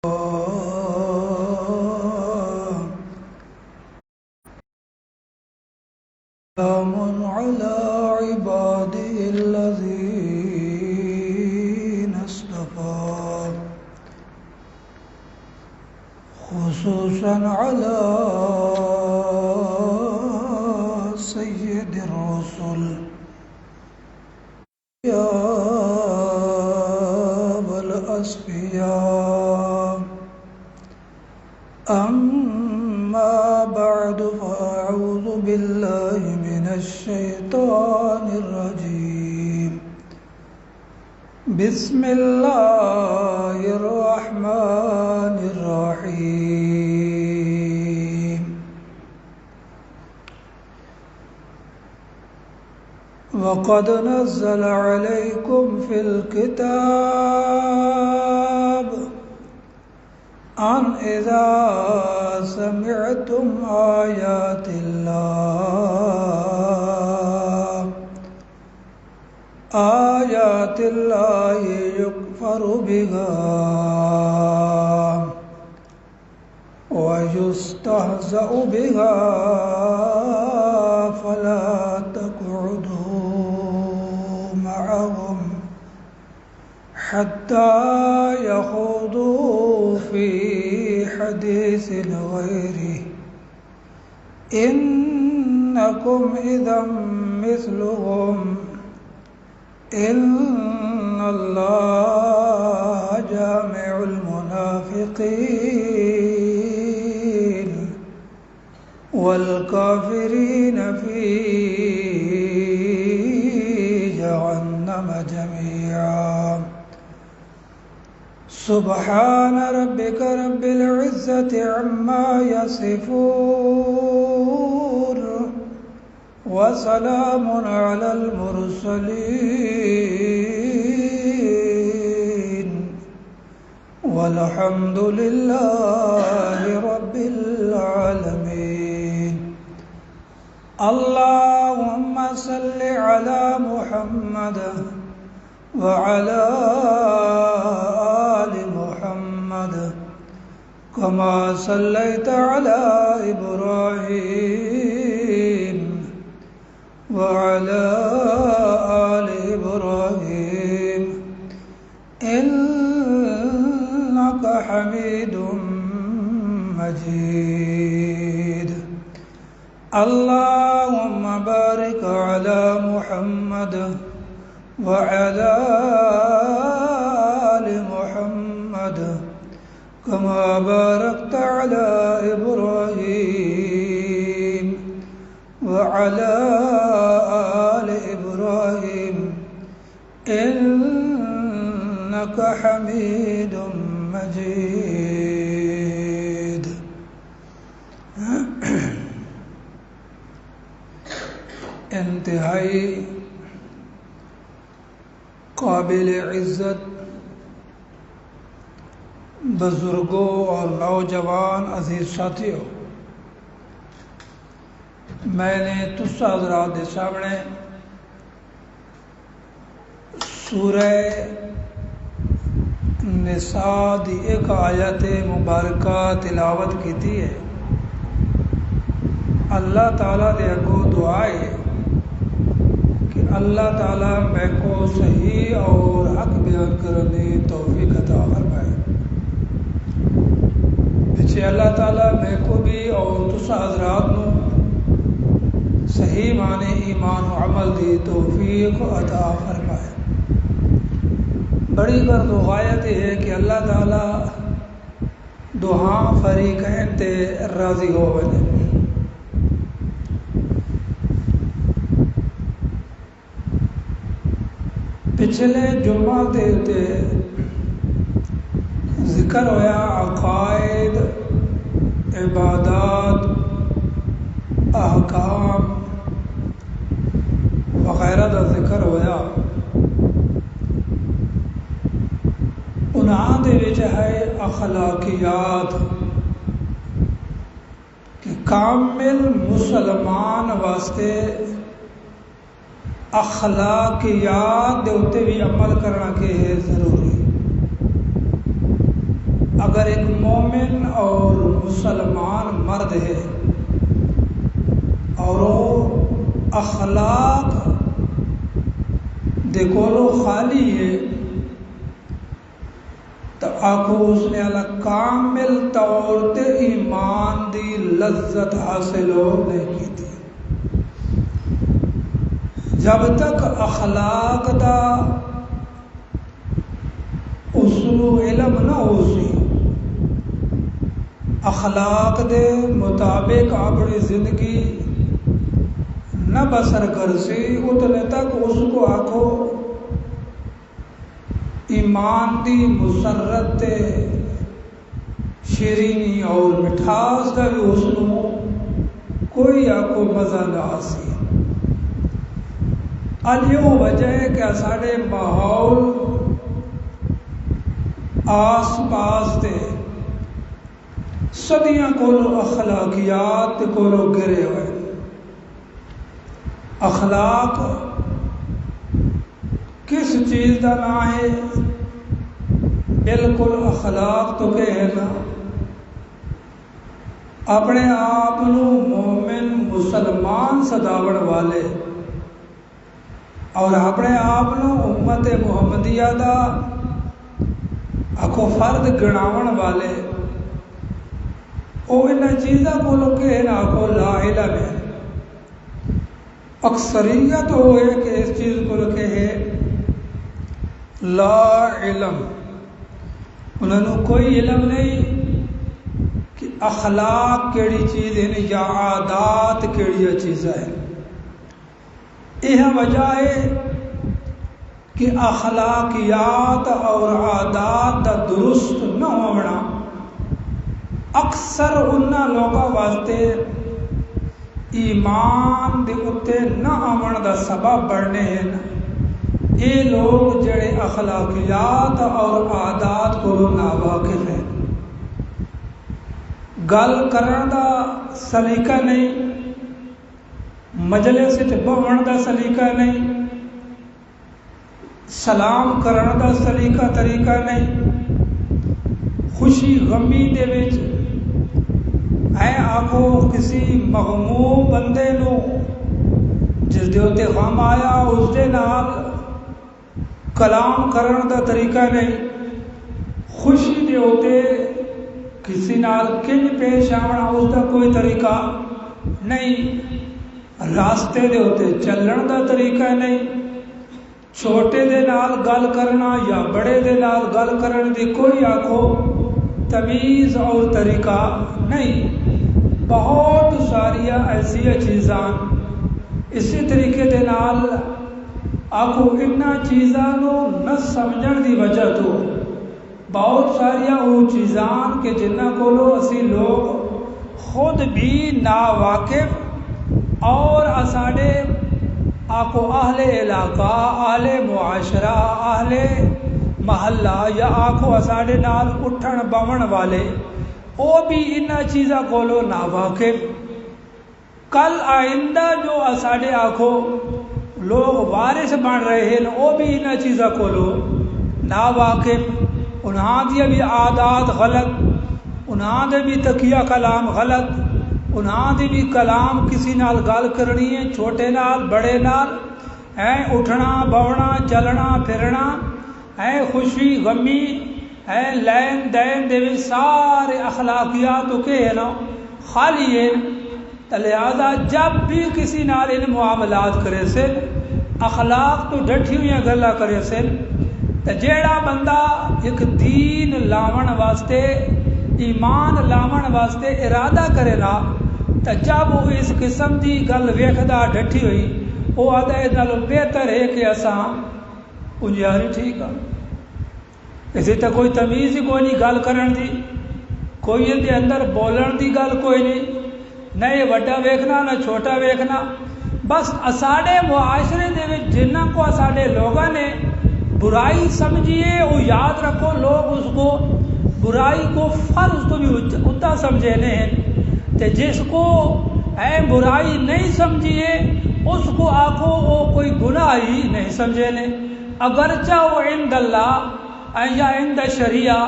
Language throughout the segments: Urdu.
سلام على عباده الذين اصطفى خصوصا على سيد الرسل يا أبا الأصفياء أما بعد فأعوذ بالله من الشيطان الرجيم بسم الله الرحمن الرحيم وقد نزل عليكم في الكتاب أن إذا سمعتم آيات الله يكفر بها ويستهزأ بها فلا تقعدوا معهم حتى يخوضوا في حديث غيره إنكم إذا مثلهم إن الله جامع المنافقين والكافرين في جهنم جميعا سبحان ربك رب العزة عما يصفون وسلام على المرسلين والحمد لله رب العالمين اللهم صل على محمد وعلى آل محمد كما صليت على إبراهيم وعلى آل إبراهيم إنك حميد مجيد اللهم بارك على محمد وعلى آل محمد كما باركت على إبراهيم وعلى آل إبراهيم إنك حميد مجيد انتہائی قابل عزت بزرگوں اور نوجوان عزیز ساتھیوں، میں نے تسا حضرات کے سامنے سورہ نساء دی ایک آیت مبارکہ تلاوت کی ہے۔ اللہ تعالیٰ دے اگوں دعا ہے کہ اللہ تعالیٰ میں کو صحیح اور حق بیان کرنے توفیق عطا فرمائے۔ پیچھے اللہ تعالیٰ میں کو بھی اور تسا حضرات نو صحیح معنی ایمان و عمل دی توفیق عطا فرمائے۔ بڑی غرض و غایت ہے کہ اللہ تعالیٰ دعا فریقین تے راضی ہو بنے۔ پچھلے جمعہ تے ذکر ہویا عقائد، عبادات، احکام وغیرہ دا ذکر ہویا۔ انہاں دے وچ ہے اخلاقیات کہ کامل مسلمان واسطے اخلاقیات دے اتے بھی عمل کرنا کہ ہے ضروری۔ اگر ایک مومن اور مسلمان مرد ہے اور وہ اخلاق دے کولو خالی ہے تو آخو اس نے اللہ کامل طور تے ایمان دی لذت حاصل ہو نہیں کی تھی. جب تک اخلاق دا اصول علم نہ ہو سی، اخلاق دے مطابق اپنی زندگی نہ بسر کر سی، اتنے تک اس کو آخو ایمان دی مسرت تے شیرینی اور مٹھاس کا بھی اس کو کوئی آخو مزہ نہ آسی. الیو وجہ ہے کہ سارے ماحول آس پاس تے صدیاں کولو اخلاقیات کولو گرے ہوئے. اخلاق کس چیز کا نام ہے؟ بالکل اخلاق تو کہ ہے نا اپنے آپ مومن مسلمان صداون والے اور اپنے آپ امت محمدیہ دا آخو فرد گناون والے وہ ان چیزاں کو کہ نا آخو لا علم ہے. اکثریت وہ ہے کہ اس چیز کو کہ ہے لا علم، انہوں کوئی علم نہیں کہ اخلاق کیڑی چیز ہے یا عادات کیڑی چیز ہے. یہ وجہ ہے کہ اخلاقیات اور عادات دا درست نہ ہونا اکثر ان لوگوں واسطے ایمان دے اتے نہ آمن دا سبب بڑھنے ہیں. یہ لوگ جڑے اخلاقیات اور عادات کو ناواقف ہیں، گل کرن دا سلیقہ نہیں، مجلس وچ بہن دا سلیقہ نہیں، سلام کرن دا سلیقہ طریقہ نہیں، خوشی غمی دے وچ آخو کسی مغموم بندے نو جس دے اتے غم آیا اس دے نال کلام کرن دا طریقہ نہیں، خوشی دے اتے کسی نال کنج پیش آنا اس دا کوئی طریقہ نہیں، راستے دے اتے چلن دا طریقہ نہیں، چھوٹے دے نال گل کرنا یا بڑے دے نال گل کرن دی کوئی آخو تمیز اور طریقہ نہیں. بہت ساریا ایسی چیزاں اسی طریقے دے نال آخو انہاں چیزاں نہ سمجھن دی وجہ تو بہت ساریا وہ چیزاں کہ جنہ کولو اسی لوگ خود بھی ناواقف اور اساڑے آخو اہل علاقہ، اہل معاشرہ، اہل محلہ یا آخو اساڑے نال اٹھن بون والے وہ بھی انہاں چیزاں کولو ناواقف. کل آئندہ جو اساڑے آخو لوگ وارث بن رہے ہیں وہ بھی انہاں چیزاں کولو ناواقف. انہاں دی بھی عادات غلط، انہاں دے بھی تقیہ کلام غلط، انہاں دی بھی کلام کسی نال گل کرنی ہے چھوٹے نال بڑے نال اٹھنا بونا چلنا پھرنا خوشی غمی لین دین دے بھی سارے اخلاقیات کے ہے نا خالی ہے. لہذا جب بھی کسی نال ان معاملات کرے سے اخلاق تو ڈٹھی ہوئی گلا کرے سے تو جیڑا بندہ ایک دین لاون واسطے ایمان لاون واسطے ارادہ کرے نا تو جب وہ اس قسم دی گل ویکھدا ڈٹھی ہوئی وہ آدھا اس نالوں بہتر ہے کہ اساں انجاری ٹھیک ہے. اسی طرح کوئی تمیز ہی کوئی نہیں گل کرن دی، کوئی اندے اندر بولن دی گل کوئی نہیں، نہ یہ وڈا ویکھنا نہ چھوٹا ویکھنا. بس اساڑے معاشرے دے وچ جنہاں کو اساڑے لوگاں نے برائی سمجھیے وہ یاد رکھو لوگ اس کو برائی کو فرض تو بھی اتنا سمجھے نہیں، تے جس کو برائی نہیں سمجھیے اس کو آخو وہ کوئی گناہ ہی نہیں سمجھے نے، اگرچہ وہ عند اللہ یا عند شریعہ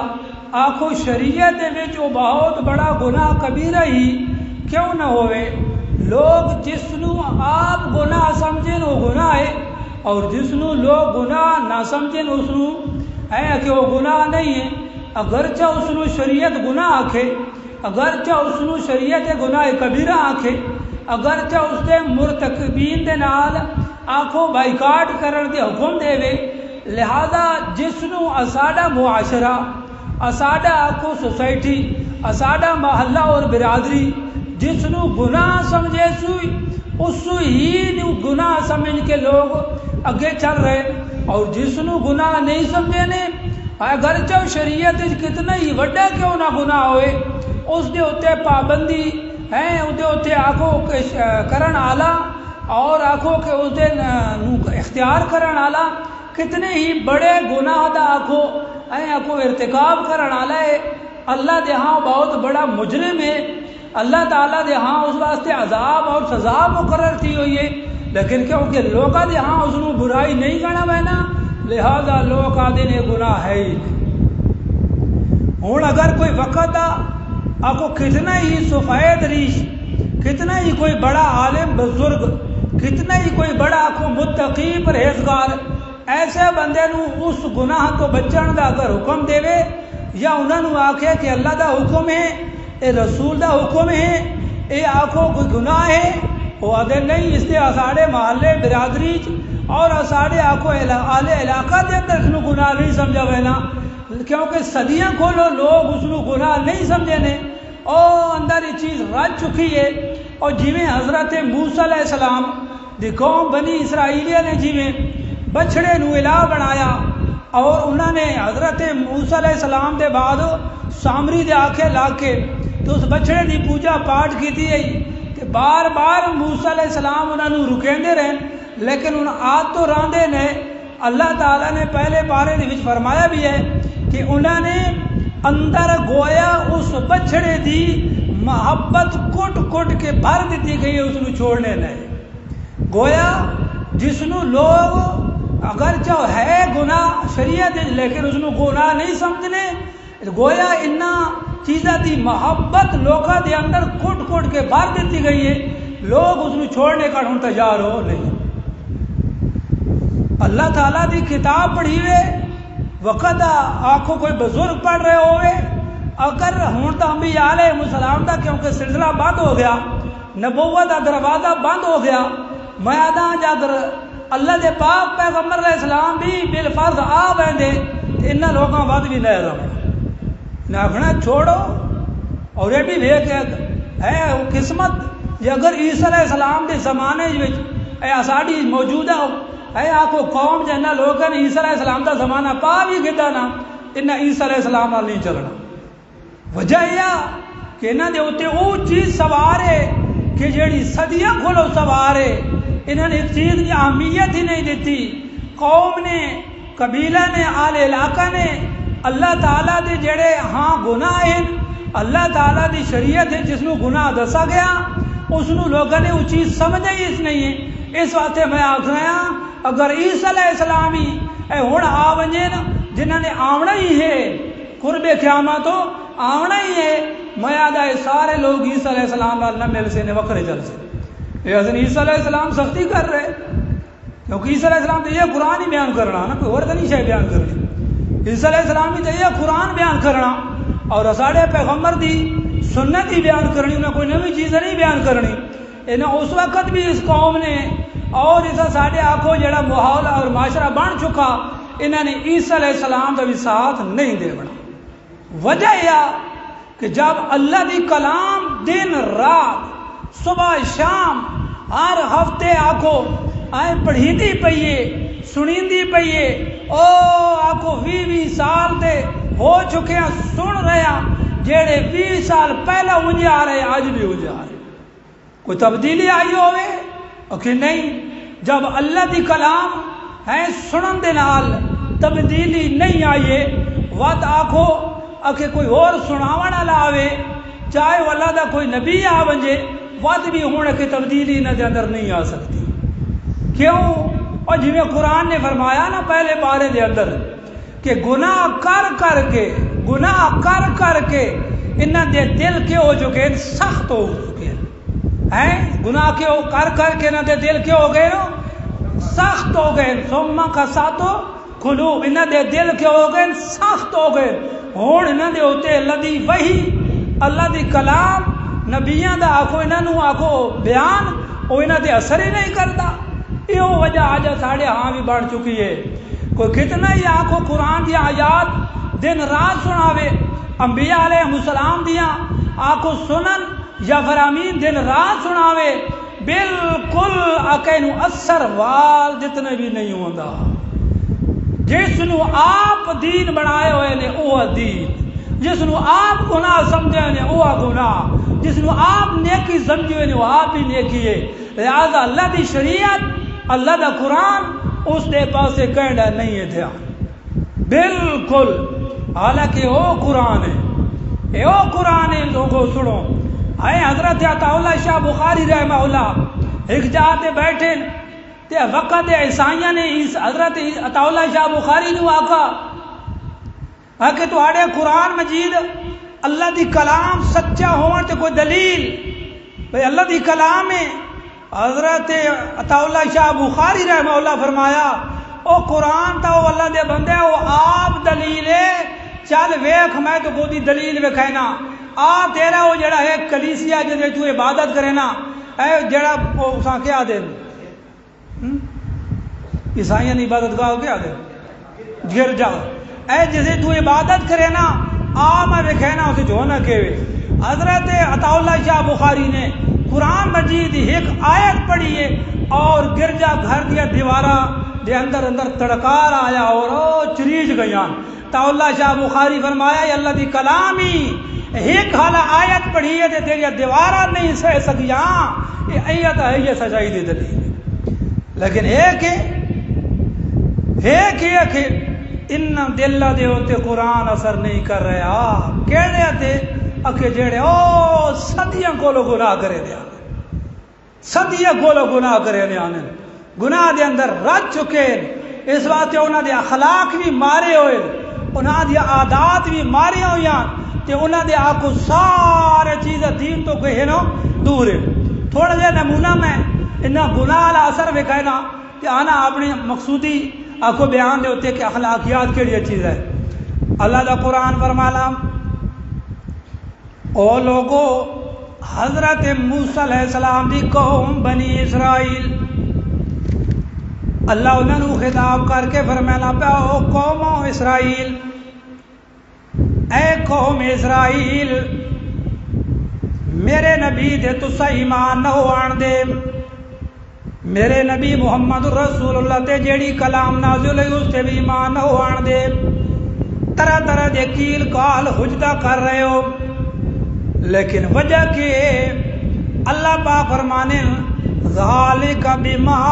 آخو شریعت وچ وہ بہت بڑا گناہ کبیرہ ہی کیوں نہ ہوئے. لوگ جس نو آپ گناہ سمجھیں وہ گناہ ہے، اور جس نو لوگ گناہ نہ سمجھیں اس نو ہے کہ وہ گناہ نہیں ہے. اگرچہ اس نو شریعت گناہ آکھے، اگرچہ اس نو شریعت گناہ کبیرہ آکھے، اگرچہ اس دے مرتکبین دے نال آکھو بائیکاٹ کرن دے حکم دے وے. لہذا جس نو اساڈا معاشرہ، اساڈا آکھو سوسائٹی، اساڈا محلہ اور برادری جس نو گناہ سمجھے سوئی اس ہی نو گناہ سمجھ کے لوگ اگے چل رہے، اور جس نو گناہ نہیں سمجھے نے اگرچہ شریعت کتنا ہی وڈا کیوں نہ گناہ ہوئے اس دے اتے پابندی ہے، اس دے اتے آکھو کرن آلا اور آکھو کہ اس دے اختیار کرن آلا کتنے ہی بڑے گناہ دا آکھو ارتکاب کرن آلا ہے. اللہ دے ہاں بہت بڑا مجرم ہے. اللہ تعالیٰ دے ہاں اس واسطے عذاب اور سزا مقرر کی ہوئی ہے، لیکن کیونکہ لوگاں دے ہاں اس نو برائی نہیں کرنا بہنا، لہذا لوگ آدھے نے گناہ ہے ہی نہیں. ہوں اگر کوئی وقت آکو کتنا ہی سفید ریش، کتنا ہی کوئی بڑا عالم بزرگ، کتنا ہی کوئی بڑا آکو متقی پرہیزگار ایسے بندے نو اس گناہ تو بچن دا اگر حکم دے وے، یا انہاں نو آکھے کہ اللہ دا حکم ہے، اے رسول دا حکم ہے، اے آکھو کوئی گناہ ہے، وہ آدھے نہیں اس دے اساڑے محلے برادری اور اساڑے آکھو آلے علاقہ دے اندر اس نو گناہ نہیں سمجھا وینا، کیونکہ صدیاں کھولو لوگ اس نو گناہ نہیں سمجھے نے، اور اندر یہ چیز رج چکی ہے. اور جویں حضرت موسیٰ علیہ السلام دی قوم بنی اسرائیلیہ نے جویں بچھڑے نو الہ بنایا، اور انہوں نے حضرت موسیٰ علیہ السلام دے بعد سامری دے آکھے لا کے تو اس بچھڑے دی پوجا پاٹ کی ہے کہ بار بار موسیٰ علیہ السلام انہوں رکیندے رہے، لیکن ان آج تو راندے نے. اللہ تعالیٰ نے پہلے پارے دے وچ فرمایا بھی ہے کہ انہوں نے اندر گویا اس بچھڑے دی محبت کٹ کٹ کے بھر دیتی گئی ہے، اس نو چھوڑنے نہیں. گویا جس نو لوگ اگرچہ ہے گناہ شریعت لیکن اس نو گناہ نہیں سمجھنے، گویا انہا چیزاں دی محبت لوگاں دے اندر کٹ کٹ کے بھر دیتی گئی ہے، لوگ اس نو چھوڑنے کا ہوں تیار ہو نہیں. اللہ تعالیٰ دی کتاب پڑھی ہوئے وقت آنکھوں کوئی بزرگ پڑھ رہے ہوئے، اگر ہوں تو انبیاء علیہ السلام دا کیونکہ سلسلہ بند ہو گیا، نبوت دا دروازہ بند ہو گیا، میں آدھا اگر اللہ دے پاک پیغمبر علیہ السلام بھی بالفرض آ بیندے انہاں لوگاں بعد بھی نہیں رہا نہ آخنا چھوڑو. اور یہ بھی دیکھ ہے وہ قسمت یہ اگر عیسیٰ علیہ السلام دے زمانے ساڑی موجودہ ہے آخو قوم جنہ لوگوں نے عیسیٰ علیہ السلام دا زمانہ پا بھی گدا نا انہیں عیسیٰ علیہ السلام نال نہیں چلنا. وجہ یہ کہ انہوں نے اتنے وہ چیز سوار ہے کہ جیڑی صدیاں کھولو سوار ہے، انہوں نے اس چیز کی اہمیت ہی نہیں دیتی. قوم نے، قبیلہ نے، آل علاقہ نے اللہ تعالیٰ دے جڑے ہاں گناہ ہیں، اللہ تعالیٰ دی شریعت ہے جس نو گناہ دسا گیا اس نو لوگوں نے وہ چیز سمجھے ہی اس نہیں ہے. اس واسطے میں آخ رہا اگر عیسیٰ علیہ السلام ہی اے ہن آ ونجے نا جنہوں نے آونا ہی ہے قرب قیامت تو آونا ہی ہے، میں آدھا سارے لوگ عیسیٰ علیہ السلام نال نہ مل سے نے وکرے چل سے. یہ حضرت عیسیٰ علیہ السلام سختی کر رہے کیونکہ عیسیٰ علیہ السلام تو یہ قرآن ہی بیان کرنا نا، کوئی اور تو نہیں شاید بیان کرنی. عیسیٰ علیہ السلام ہی تو یہ قرآن بیان کرنا اور ساڑھے پیغمبر دی سنت ہی بیان کرنی، انہیں کوئی نوی چیز نہیں بیان کرنی. انہیں اس وقت بھی اس قوم نے اور اسا ساڑھے آنکھوں جڑا ماحول اور معاشرہ بن چکا انہوں نے عیسیٰ علیہ السلام کا بھی ساتھ نہیں دے بنا. وجہ یہ کہ جب اللہ دی کلام دن رات صبح شام ہر ہفتے آنکھوں آئیں پڑھی دی پئیے سنی دی پئیے او آنکھوں 20 سال دے ہو چکے ہیں سن رہے ہیں جیڑے 20 سال پہلے انجھے آ رہے آج بھی انجھے آ رہے. کوئی تبدیلی آئی ہوئے کہ نہیں؟ جب اللہ دی کلام ہے سنن دے نال تبدیلی نہیں آئیے وقت آکھو کہ کوئی اور سناونا لاوے چاہے وہ اللہ دا کوئی نبی آ ونجے وقت بھی ہونے کی تبدیلی نہ دے اندر نہیں آ سکتی. کیوں؟ اور جی میں قرآن نے فرمایا نا پہلے بارے دے اندر کہ گناہ کر کر کے گناہ کر کر کے انہاں دے دل کے ہو چکے سخت ہو چکے ہیں، گناہ کے کر کر کے انہاں دے دل کے ہو گئے سخت ہو گئے، ثم قساتو قلوب، انہاں دے دل کے ہو گئے سخت ہو گئے، ہن انہاں دے ہوتے اللہ دی وحی، اللہ دی کلام، نبیاں دا آکھو انہاں نو آکھو بیان، او انہاں دے اثر ہی نہیں کرتا۔ یہ وجہ آج ساڑھے ہاں بھی بڑھ چکی ہے، کوئی کتنا ہی آکھو قرآن دی آیات دن رات سناوے، انبیاء علیہ السلام دیاں آکھو سنن یا فرامین دن رات سناوے، بالکل اکینو اثر وال جتنے بھی نہیں ہوندا۔ جس نو آپ دین بنائے ہوئے نے وہ دین، جس نو آپ گناہ سمجھے نے وہ گناہ، جس نو آپ نیکی سمجھے نے وہ آپ ہی نیکی ہے۔ لہذا اللہ دی شریعت، اللہ دا قرآن اس دے پاسے کہنا نہیں ہے دھیان بالکل، حالانکہ وہ قرآن ہے، وہ قرآن ہے، لوگوں سنو۔ اے حضرت عطا اللہ شاہ بخاری رحمہ اللہ ایک جاتے بیٹھے تے وقت عیسائیاں نے حضرت عطا اللہ شاہ بخاری نو آکھا کہ تواڈے قرآن مجید اللہ دی کلام سچا ہون تے کوئی دلیل، بھئی اللہ دی کلام ہے۔ حضرت عطا اللہ شاہ بخاری رحمہ اللہ فرمایا او قرآن تا وہ اللہ دے بندے وہ آپ دلیل ہے، چل ویکھ میں تو کوئی دلیل وکھائنا، آپ تیرا وہ جڑا ہے کلیسیا جدے تو عبادت کرے نا، اے جڑا اساں کیا دے عیسائیاں نے عبادت گاہ کیا دے گرجا، اے جسے تو عبادت کرے نا آ میں وکھائنا اسے جو نہ کہوے۔ حضرت عطا اللہ شاہ بخاری نے قرآن مجید ایک آیت پڑھی ہے اور گرجا گھر دیا دیوارہ دے اندر تڑکار آیا اور چریج گیاں۔ عطا اللہ شاہ بخاری فرمایا یہ اللہ دی کلامی ایک حالہ آیت پڑھی ہے تیری دیوارہ نہیں سہ سکیاں، یہ آیت ہے یہ سچائی دی دلیل، لیکن ایک ہے ان دل دے ہوتے قرآن اثر نہیں کر رہا، کہنے تھے اکھے جڑے او صدیاں کولو گناہ کرے دے آنے، صدیاں کولو گناہ کرے دے آنے، گناہ دے اندر رج چکے، اس واسطے انہاں دے اخلاق بھی مارے ہوئے، انہاں دے عادات بھی مارے ہوئے، تے انہاں دے آکو سارے چیزیں دین تو کہے نو دور ہے۔ تھوڑا جا نمونہ میں انہاں گناہ علی اثر میں کہنا کہ آنا اپنی مقصودی آکو بیان دے ہوتے کہ اخلاقیات کے لیے چیز ہے۔ اللہ دا قرآن فرمانا او لوگو حضرت موسیٰ علیہ السلام دی قوم بنی اسرائیل، اللہ انہوں نے خطاب کر کے فرمانا پہ او قوم اسرائیل، اے قوم اسرائیل میرے نبی دے تسا ایمان نہ ہوان دے، میرے نبی محمد رسول اللہ تے جیڑی کلام نازل ہے اس تے بھی ایمان نہ ہوان دے، طرح طرح دے کیل کال حجدہ کر رہے ہو، لیکن وجہ کہ اللہ پاک فرمانے ذالک بما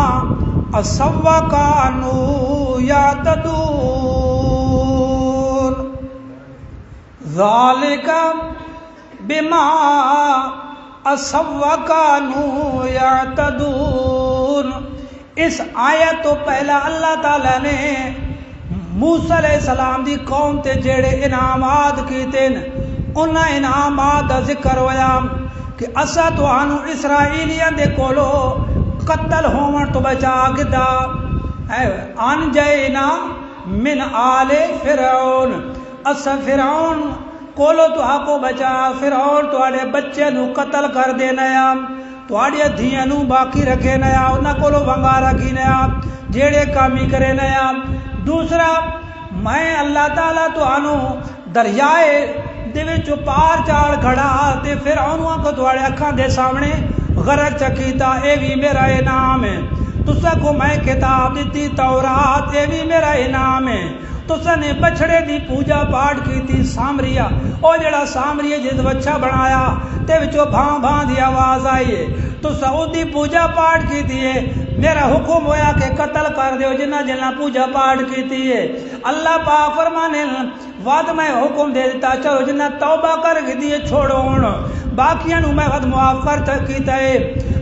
اسوا کانوا یعتدون، ذالک بما اسوا کانوا یعتدون۔ اس آیت تو پہلا اللہ تعالیٰ نے موسیٰ علیہ السلام دی قوم تے جڑے انعامات کیتے انہاں انعامات دا ذکر ہویا کہ اسا تانوں اسرائیلیاں دے کولو قتل ہون تو بچا گدا، ان جینا من آل فرعون، اسا فرعون کولو تو آکو بچا، فرعون تواڈے بچے نو قتل کر دینا یا تواڈی دھیاں نو باقی رکھے نیا، انہاں کولو ونگا رکھی نیا، جیڑے کامی کرے نیا۔ دوسرا میں اللہ تعالیٰ تانوں دریائے دے وچوں پار چاڑ کھڑا تے فرعون کو تواڈے اکھاں دے سامنے غرق چکیتا، اے بھی میرا انعام ہے۔ تسا کو میں کتاب دیتی تورات، اے بھی میرا انعام ہے۔ تسا نے بچڑے دی پوجا پاٹ کی تھی سامریا، او جڑا سامری جس بچہ بنایا تے وچوں بھاں بھاں دی آواز آئی ہے، تسا او دی پوجا پاٹ کی تھی ہے، میرا حکم ہویا کہ قتل کر دیو جنہ جنہ پوجا پاٹ کی تھی ہے۔ اللہ پاک فرمانے بعد میں حکم دے دیتا چلو جنہ توبہ کر کے دیے چھوڑو، باقیاں نو میں ود معاف کر کیتا ہے۔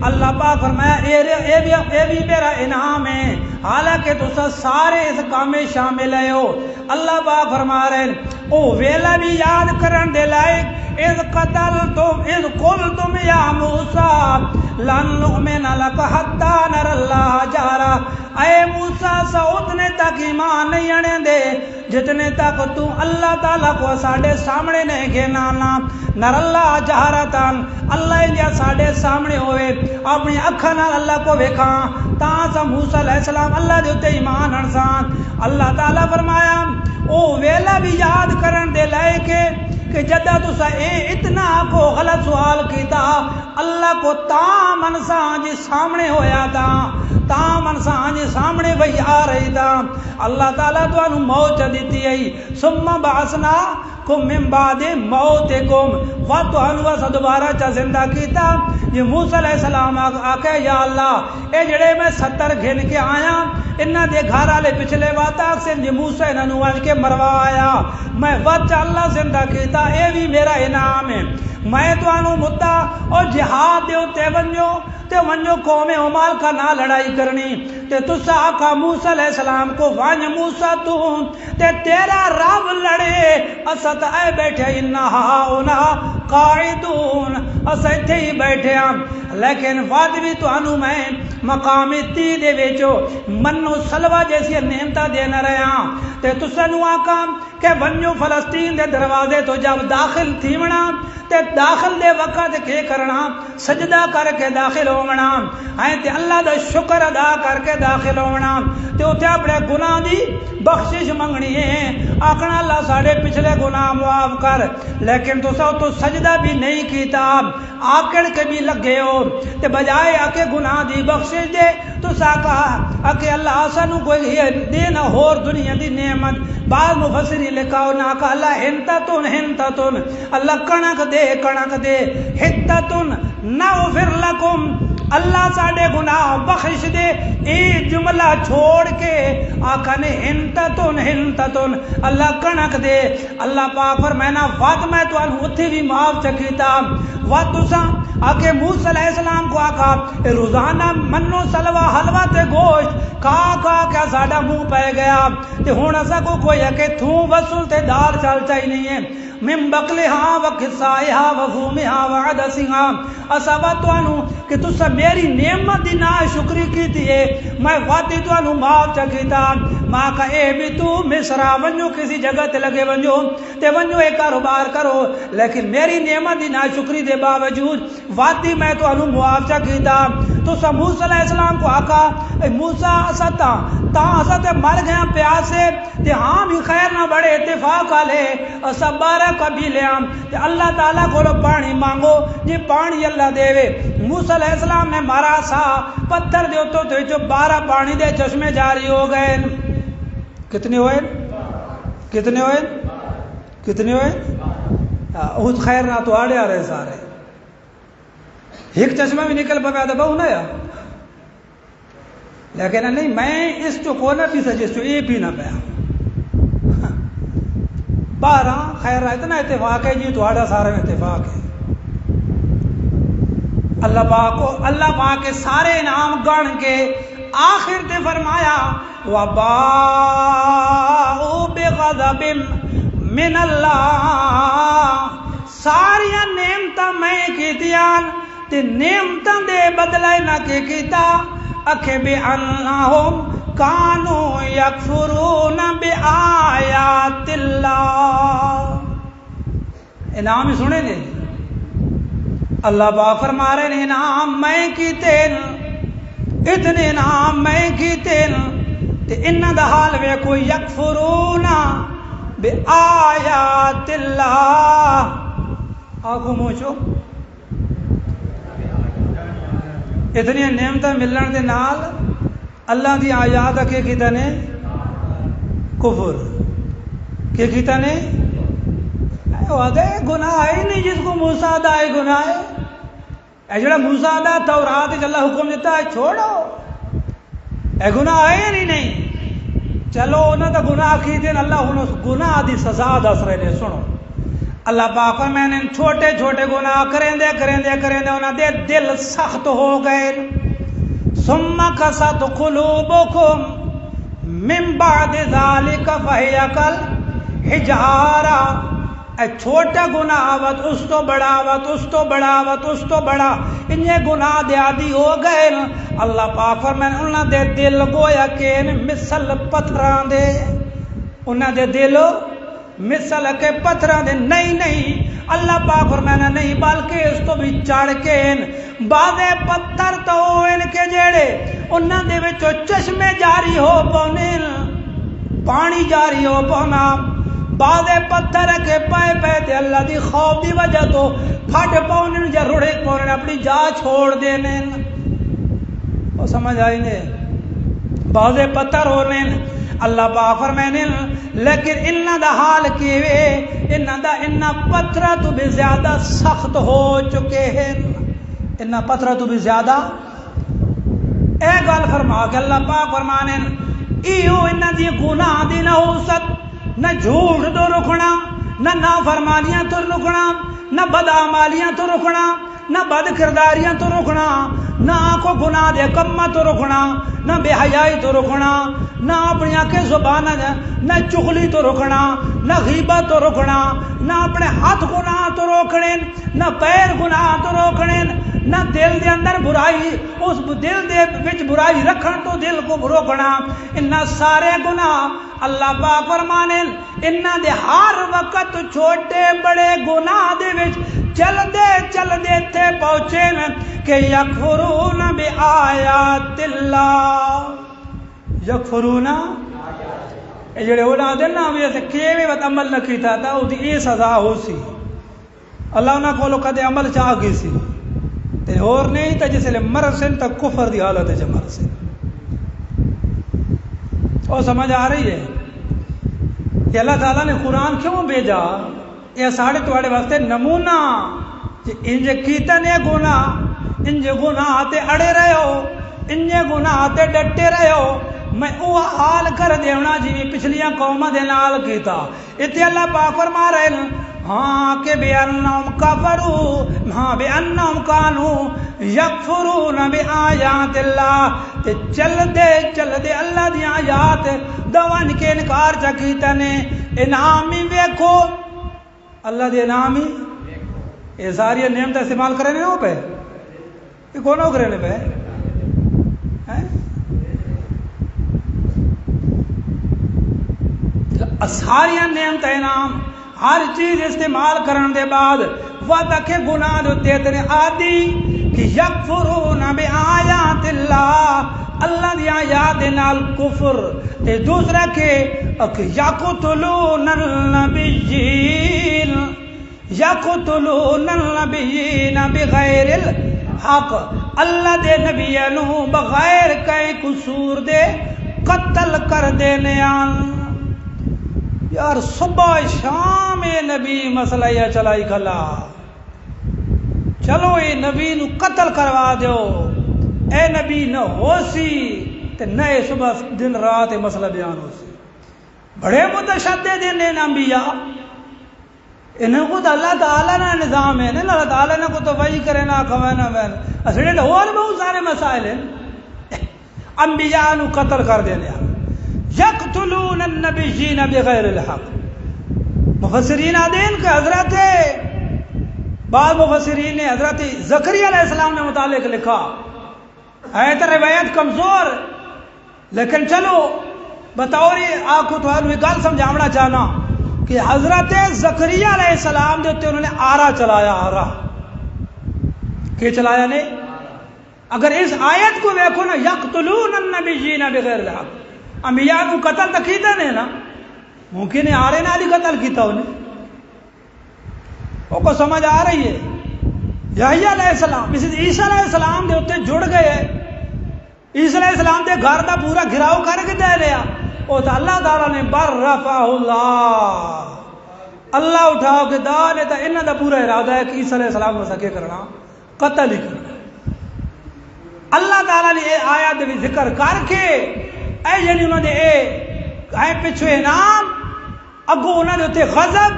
اللہ پاک فرمایا اے بھی میرا انعام ہے، حالانکہ تسا سارے اس کام میں شامل ہو۔ اللہ پاک فرما رہے ہیں او ویلا بھی یاد کرن دے لائق اذ قلتم یا موسیٰ لن نؤمن لک حتی نر اللہ جہرا، اے موسیٰ سا اتنے تک ایمان نہیں آنے دے جتنے تک تو اللہ تعالیٰ کو ساڑھے سامنے نہیں گھنانا، نر اللہ جہرتاً اللہ انجا ساڑھے سامنے ہوئے اپنی اکھانا اللہ کو ویکھاں تاں سا موسیٰ علیہ السلام اللہ دے اتے ایمان انسان۔ اللہ تعالیٰ فرمایا او ویلا بھی یاد کرن دے لائے کہ جدہ تسا اتنا کو غلط سوال کیتا اللہ کو تاں منسان جی سامنے ہویا تاں منسان جی سامنے وہی آ رہی تھا۔ اللہ تعالیٰ تو انہوں موت دیتی ہے ثم بعثنا کم من بعد موتکم و تو انہوں سے دوبارہ چا زندہ کیتا۔ یہ موسیٰ علیہ السلام آکے یا اللہ اے جڑے میں 70 گھن کے آیا انہاں دے گھر والے پچھلے واتا سے جی موسیٰ انہوں آج کے مروا آیا میں وچ اللہ زندہ کیتا، اے بھی میرا انعام ہے۔ میں تو انہوں مدہ اور جہاد دے ہوتے ونجو قوم عمال کا نہ لڑائی کرنی تے تسا آقا موسیٰ علیہ السلام کو وانج موسیٰ تو تے تیرا رب لڑے اسا تا اے بیٹھے انہا اونا قائدون اسا اتھے ہی بیٹھے ہم، لیکن وعد بھی تو انہوں میں مقام تی دے ویچو منو سلوہ جیسی نعمتہ دینا رہے ہاں تے تسا نو آقا کہ ونجو فلسطین دے دروازے تو جب داخل تھیمنا تے داخل دے وقت کے کرنا سجدہ کر کے داخل ہونا تے اللہ دا شکر ادا کر کے داخل ہونا تے اتنے اپنے گناہ دی بخشش منگنی ہے آکھنا اللہ ساڑھے پچھلے گناہ معاف کر، لیکن تو سجدہ بھی نہیں کیتا آکڑ کے بھی لگے ہو تے بجائے آکے گناہ دی بخشش دے تو ساکا آکے اللہ آسانو کوئی دینا ہور دنیا دی نعمت۔ بعض مفسری لکھاؤ ناکا اللہ ہنتتن اللہ کنک دے حتتن نغفر لکم اللہ ساڑھے گناہ بخش دے، ایک جملہ چھوڑ کے آقا نے ہنتتن اللہ کنک دے۔ اللہ پاک فرمائنا وعد میں تو انہوں اتھی بھی معاف چکیتا وعد تسا آکے موسیٰ علیہ السلام کو آقا روزانہ منو سلوہ حلوہ تے گوشت کیا ساڑھا منہ پہ گیا تے ہون اسا کو کوئی ہے کہ تھوں وصول تے دار چلتا ہی نہیں ہے من بقلہا و قصائہا و فومہا و عدسہا اسا واتوانو کہ تسا میری نعمت دی نا شکری کی تیئے میں واتی توانو معاف چکیتا ماں کا اے بھی تو مصرا ونجو کسی جگہ تے لگے ونجو ایک کاروبار کرو، لیکن میری نعمت دی نا شکری دے باوجود واتی میں توانو معاف چکیتا۔ تو سا موسیٰ علیہ السلام کو آقا موسیٰ اسا تے مر گیا پیاسے تے ہاں بھی خیر نہ بڑے اتفاق آلے اسا 12 قبیلے ہم تے اللہ تعالیٰ کو پانی مانگو جی پانی اللہ دے وے۔ موسیٰ علیہ السلام نے مارا سا پتھر دے تو جو 12 پانی دے چشمے جاری ہو گئے۔ کتنے ہوئے اہد خیر نہ تو آڑے آ رہے سارے ایک چشمہ بھی نکل پا تو بہو نہ یا لیکن نہیں میں اس چو کو نہ پی سجس چو اے پی نہ پیا 12 خیر رہا اتنا اتفاق ہے جی تو آڑا سارے میں اتفاق ہے۔ اللہ پاک کے سارے انعام گن کے آخر تے فرمایا وَبَاءُ بِغَضَبٍ مِّنَ اللَّهِ ساریاں نعمتاں میں کیتیاں تے نعمتاں دے بدلے نہ کیتا اکھے بِأَنَّهُمْ كَانُوا يَكْفُرُونَ بِآيَاتِ اللَّهِ۔ انعام ہی سنے دے اللہ پاک فرما رہے ہیں انعام میں کیتے اتنے انعام میں کیتے تے انہاں دا حال ویکھو یکفرون بآیات اللہ آنکھوں موچو اتنی نعمتیں ملن دے نال اللہ دی آیات کے کیتا نے کفر کے کیتا نے گناہ ہے نہیں جس کو موسیٰ دا ہے گناہ ہے اے جڑا موسیٰ دا تورات اللہ حکم دیتا ہے چھوڑو اے گناہ ہے نہیں چلو انہوں نے گناہ کی دین اللہ انہوں گناہ دی سزا دس رہے نے سنو اللہ پاک میں نے چھوٹے چھوٹے گناہ کریں دے انہاں دے دل سخت ہو گئے. ثم قست قلوبکم من بعد ذالک فہی کالحجارہ. اے چھوٹا گناہ وت اس تو بڑا وت اس تو بڑا وت اس تو بڑا انہیں گناہ دے عادی ہو گئے. اللہ پاک فرمائے انہاں دے دل گویا کہ مثل پتھراں دے, انہاں دے دل مثل کے پتھراں دے. نہیں اللہ پاک فرمانا نہیں بلکہ اس تو بھی چڑھ کے بعضے پتھر تو ان کے جڑے انہاں دے وچوں چشمے جاری ہو پونے, پانی جاری ہو پونا. بعضے پتھر کے پے تے اللہ دی خوف دی وجہ تو پھٹ پونے یا رڑے پونے اپنی جا چھوڑ دینے. وہ سمجھ آئی نے بعضے پتھر ہونے اللہ پاک فرمانے لیکن انہاں دا حال کیوے انہاں پتھراں تو بھی زیادہ سخت ہو چکے ہیں. انہاں پتھراں تو بھی زیادہ اے گل فرما کے اللہ پاک فرمانے ایو انہاں دی گناہ دی نحوست, نہ جھوٹ تو رکنا, نہ نافرمانیاں تو رکنا, نہ بدعمالیاں تو رکنا, نہ بد کرداریاں تو رکنا, نہ آنکھوں گناہ دے کمہ تو رکنا, نہ بے حیائی تو رکنا, نہ اپنی آنکھیں زبان نہ چغلی تو رکنا, نہ غیبت تو رکنا, نہ اپنے ہاتھ گناہ تو روکنے, نہ پیر گناہ تو روکنے, نہ دل دے اندر برائی اس دل دے وچ برائی رکھن تو دل کو روکنا. انہاں سارے گناہ اللہ پاک فرمانے انہاں دے ہر وقت چھوٹے بڑے گناہ دے وچ چل دے تھے پہنچے کہ یکفرون بآیات اللہ. یکفرون اے جڑے انہاں دے نا وی اسے کیویں وت عمل نہ کیتا تا او دی اے سزا ہو سی. اللہ انہاں کولو کدے عمل چاہ گئی سی تے اور نہیں تا جس لے مرسن تا کفر دی حالت ہے مرسن. اور سمجھ آ رہی ہے کہ اللہ تعالیٰ نے قرآن کیوں بھیجا؟ یہ ساڑھے تواڑے واسطے نمونہ کہ انجے کیتن یہ گناہ انجے گناہ تے اڑے رہے ہو, انجے گناہ تے ڈٹے رہے ہو. میں وہ حال کر دیونا جی پچھلیاں قومہ دے نال کیتا. اتنے اللہ پاک فرما رہے ہیں ہاں کہ بِأَنَّهُمْ كَفَرُوا ہاں بِأَنَّهُمْ كَانُوا يَكْفُرُونَ بِآيَاتِ اللَّهِ. تے چل دے اللہ دی آیات دوان کے انکار چکیتا نے. انعامی ویکھو اللہ دے انعامی یہ ساری نعمت استعمال کرنے ہو پہ یہ کون ہو کرنے پہ ساری نعمت انعام ہر چیز استعمال کرن دے بعد وعدہ کے گناہ دے اتنے عادی کہ یکفرون بآیات اللہ اللہ دی آیات نال کفر. تے دوسرا کہ یقتلون النبیین بغیر الحق اللہ دے نبیانوں بغیر کئی قصور دے قتل کر دینے آن. یار صبح شام نبی مسئلہ یہ چلائی کھلا چلو اے نبی نو قتل کروا دیو اے نبی نہ ہو سی تے نئے صبح دن رات مسئلہ بیان ہو سی. بڑے متشدد ہیں انبیاء انہیں خود اللہ تعالیٰ نے نظام ہے اللہ تعالیٰ نے کو تو وحی کرے نہ کھوانا وین اسڑے اور بہت سارے مسائل ہیں انبیاء نو قتل کر دینے یقتلون النبیین بغیر الحق. مفسرین آدین کہ حضرت بعض مفسرین نے حضرت زکریا علیہ السلام نے متعلق لکھا ہے تو روایت کمزور لیکن چلو بطوری آپ کو تو گل سمجھاونا چاہنا کہ حضرت زکریا علیہ السلام جو انہوں نے آرا چلایا. آرا کہ چلایا نہیں اگر اس آیت کو دیکھو نا یقتلون النبیین بغیر الحق انبیاء کو قتل تو کیتا نہیں نا ممکن ہے آرے نہ قتل کیتا انہیں وہ کو سمجھ آ رہی ہے. یحییٰ علیہ السلام عیسیٰ علیہ السلام دے اتنے جڑ گئے عیسیٰ علیہ السلام دے گھر دا پورا گھراؤ کر کے دے لیا وہ تو اللہ تعالیٰ نے بر رفع اللہ اٹھاؤ کے دالے تا انہاں دا پورا ارادہ ہے کہ عیسیٰ علیہ السلام کو سکے کرنا قتل ہی کرنا. اللہ تعالیٰ نے یہ آیات بھی ذکر کر کے اے یعنی انہوں نے اے پچھو انعام اگو انہوں نے اتنے غضب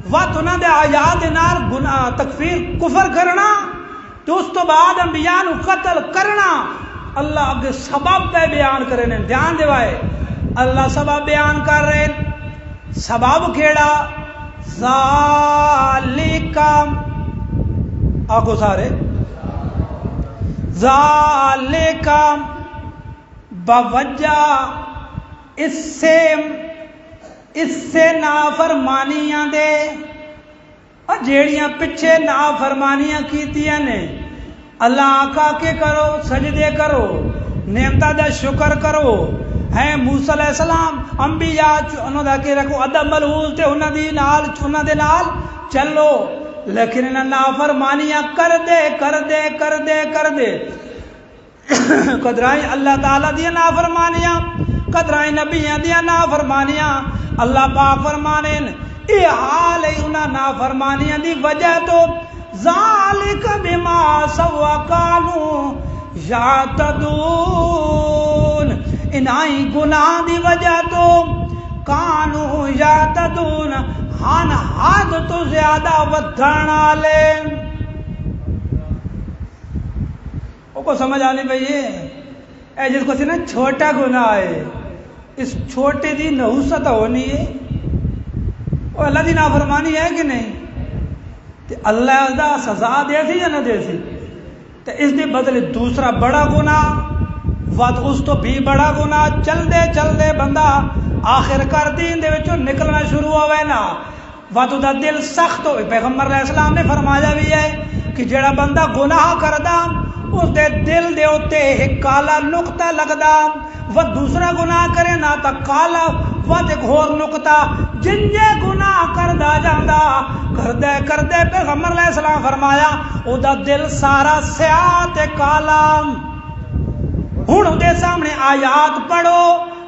وقت انہوں نے آیات نال گناہ تکفیر کفر کرنا تو اس تو بعد انبیاء نو قتل کرنا اللہ اگے سبب پہ بیان کرے نے دھیان دیوائے اللہ سبب بیان کر رہے ہیں سبب کیڑا ذالکا آگو سارے ذالکا بوجہ اس سے نافرمانیاں دے اور جیڑیاں پچھے نافرمانیاں کیتیاں نے اللہ آقا کے کرو سجدے کرو نعمتہ دا شکر کرو ہے موسیٰ علیہ السلام انبیاء انہوں دا کے رکھو ادب ملحوظ تے انہوں دے نال چلو لیکن انہوں نافرمانیاں کر دے قدرائیں اللہ تعالیٰ دیا نافرمانیاں قدرائیں نبیاں دیا نافرمانیاں اللہ پاک فرمانے اے حال ہے انہاں نافرمانیاں دی وجہ تو ذالک بما سوا کانو یعتدون انہائی گناہ دی وجہ تو کانو یعتدون ہن حد تو زیادہ ودھن والے کو سمجھ آنے پہیے اے جس کو سی نا چھوٹا گناہ ہے اس چھوٹے دی نحوست ہونی ہے وہ اللہ دی نافرمانی ہے کہ نہیں تے اللہ دا سزا دے سی یا نہ دے سی تے اس دے بدلے دوسرا بڑا گناہ وقت اس تو بھی بڑا گناہ چل دے بندہ آخر کر دین دے وچوں نکلنا شروع ہوئے نا وقت دا دل سخت ہوئے پیغمبر علیہ السلام نے فرمایا بھی ہے کہ جڑا بندہ گناہ کردہ اس دے دل دے ہوتے ایک کالا نقطہ لگدا وہ دوسرا گناہ کرے نہ تا کالا وہ ایک اور نقطہ جن جے گناہ کردہ جاندہ کردے پیغمبر علیہ السلام فرمایا او دا دل سارا سیاہ تے کالا ہن دے سامنے آیات پڑھو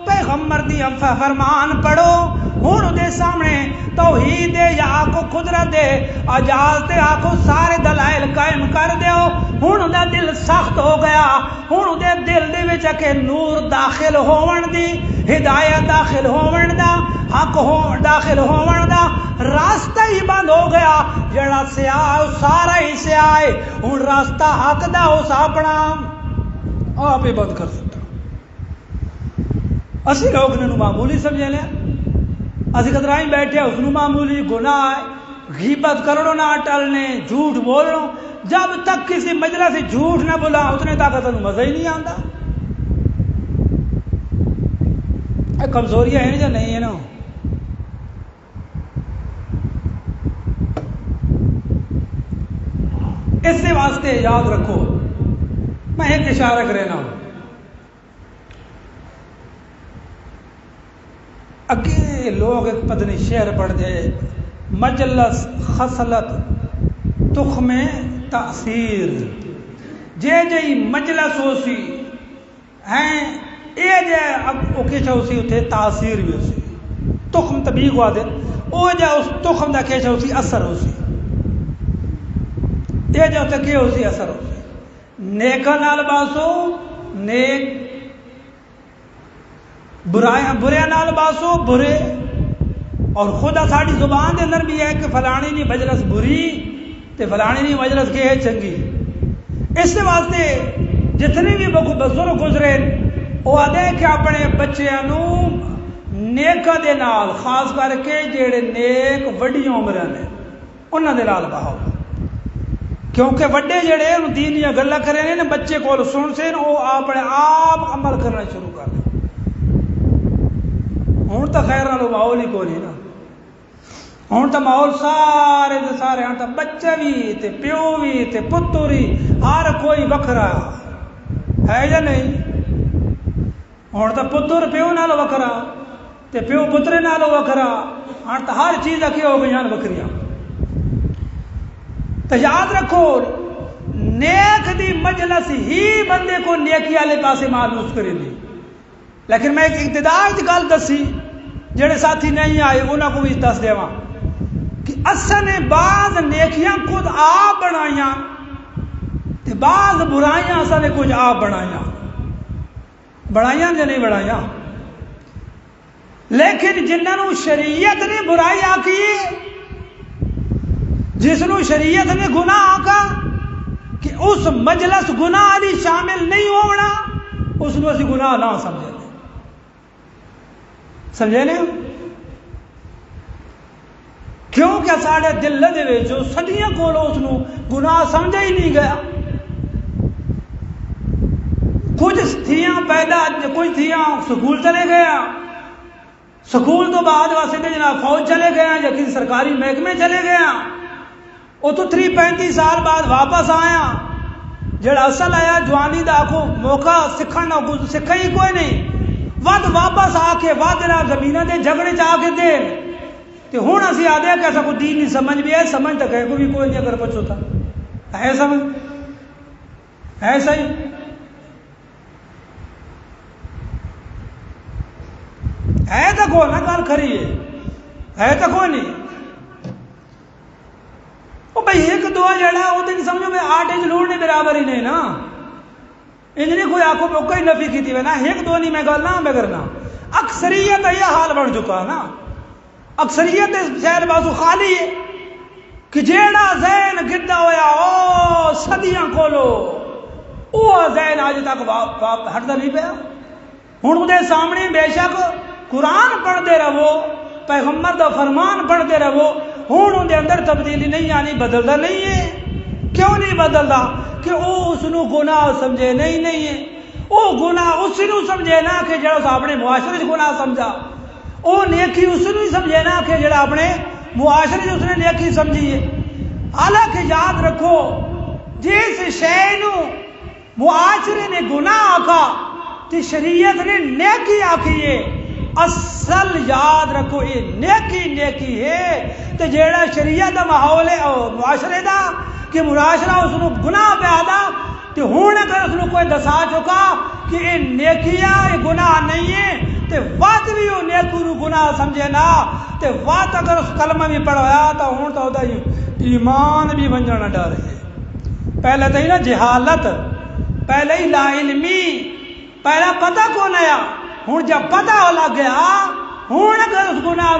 پیغمبر دی فرمان پڑھو ہن دے سامنے توحید یا آکو قدرت دے اجاز تے آکو سارے دلائل قائم کر دیو ہن دا دل سخت ہو گیا ہن دے دل دے وچ کہ نور داخل ہون دی ہدایت داخل ہون دا حق داخل ہون دا راستہ ہی بند ہو گیا جڑا سیاہ سارا ہی سیاہ ہے ہن راستہ حق دا اس اپنا آپ ہی بند کر سکتا اسی لوگ نے معمولی سمجھے لیا اسی قدرائیں بیٹھے اس نو معمولی گناہ ہے غیبت کرنو نہ ٹلنے جھوٹ بولنو جب تک کسی مجلس سے جھوٹ نہ بولا اتنے طاقت نو مزہ ہی نہیں آندا اے کمزوریاں ہیں یا نہیں ہے نا اس سے واسطے یاد رکھو میں ایک اشارہ کرنا ہوں اگے لوگ ایک پتنی شعر پڑھ دے مجلس خصلت تخم تاثیر جے جی مجلس ہو سی ہیں اے جے اب اوکے چھو سی اتھے تاثیر بھی ہو سی تخم طبیق ہوا دے او جے اس تخم دا کے چھو سی اثر ہو سی اے جے اتھے کے ہو سی اثر ہو سی نیکا نال باسو نیک برے نال باسو برے اور خدا ساڑی زبان دے اندر بھی ہے کہ فلانی نہیں مجلس بری تے فلانی نہیں مجلس کے ہے چنگی اس سے واسطے جتنے بھی بزرگ گزرے وہ آدھے کہ اپنے بچیاں نو نیکا دے نال خاص کر کے جیڑے نیک وڈی عمر نے انہاں دے نال بہاؤ کیونکہ وڈے جڑے دینیاں گلاں کرے نے بچے کول سن سے او اپنے آپ عمل کرنا شروع کر دے ہوں تو خیر نالو ماحول ہی کو نہیں نا ہوں تو ماحول سارے دے سارے ہوں تو بچے بھی تے پیو بھی تے پتر ہی ہر کوئی وکھرا ہے یا نہیں ہوں تو پتر پیو نالو وکھرا تے پیو پترے نالو وکھرا ہوں تو ہر چیز کی ہو گئی وکھریاں تو یاد رکھو نیک دی مجلس ہی بندے کو نیکی والے پاسے مانوس کرے دی لیکن میں ایک ابتدائی کی گل دسی جڑے ساتھی نہیں آئے انہوں کو بھی دس دیواں کہ اصل نے بعض نیکیاں خود آپ بنائیاں تے بعض برائیاں اصل نے کچھ آپ بنائیاں یا نہیں بنائیاں لیکن جنہوں شریعت نے برائی آکی جس نو شریعت نے گناہ آکا کہ اس مجلس گناہ دی شامل نہیں ہونا، اس نو اسی گناہ نہ سمجھے سمجھے نہیں، کیونکہ ساڑھے دل دے وچ صدیاں کولو اس نو گناہ سمجھا ہی نہیں گیا۔ کچھ تھیاں پیدا، کچھ تھیاں سکول چلے گیا، سکول تو بعد واسطے جناب فوج چلے گیا یا کسی سرکاری محکمے چلے گیا، وہ تو 35 سال بعد واپس آیا، جڑا اصل آیا جوانی دا کو موقع سکھن نہ سکھا ہی کوئی نہیں، ود واپس آ کے ود زمینہ دے جھگڑے چاہ کے دے تے ہن اسی آدھے کہ ایسا کوئی دین نہیں سمجھ بھی ہے، سمجھ تک ہے کوئی بھی کوئی نہیں، اگر پچھو تھا ہے سمجھ ہے صحیح ہے تو کوئی نہ گل کھری ہے تو کوئی نہیں، وہ بھائی ایک دو جڑا وہ تو نہیں سمجھو میں آٹے لوڑ نہیں برابر ہی نہیں نا، ان نہیں کوئی آنکھوں پہ کوئی نفی کی تھی نا، ایک دو نہیں میں گل نہ میں کرنا، اکثریت یہ حال بن چکا نا، اکثریت شہر بازو خالی ہے کہ جیڑا ذہن گدا ہویا او صدیاں کولو وہ ذہن آج تک ہٹتا نہیں پیا۔ ہن دے سامنے بے شک قرآن پڑھتے رہو، پیغمبر دا فرمان پڑھتے رہو، ہن ان دے اندر تبدیلی نہیں آنی، بدلتا نہیں ہے۔ کیوں نہیں بدلتا؟ کہ وہ اس نو گناہ سمجھے نہیں ہے، وہ گناہ اس نو سمجھے نا کہ جڑا اس اپنے معاشرے گناہ سمجھا، وہ نیکی اس نو ہی سمجھے نا کہ جڑا اپنے معاشرے اس نے نیکی سمجھی ہے۔ حالانکہ یاد رکھو جس شے نو معاشرے نے گناہ آکھا تے شریعت نے نیکی آکھی ہے، اصل یاد رکھو یہ نیکی ہے، تے جیڑا شریعت دا ماحول ہے معاشرے دا کہ معاشرہ اس نو گناہ پہ آدا تے ہون اگر اس نو کوئی دسا چکا کہ یہ نیکیاں یہ گناہ نہیں ہے تے وقت بھی وہ نیکو نو گناہ سمجھے نا، تے وقت اگر اس کلمہ بھی پڑھوایا تو ہون تو ہوتا ایمان بھی بن جانا ڈر ہے۔ پہلے تو ہی نا جہالت، پہلے ہی لا علمی، پہلا پتہ کون آیا، ہوں جب پتہ ہو لگ گیا ہوں اگر اس گناہ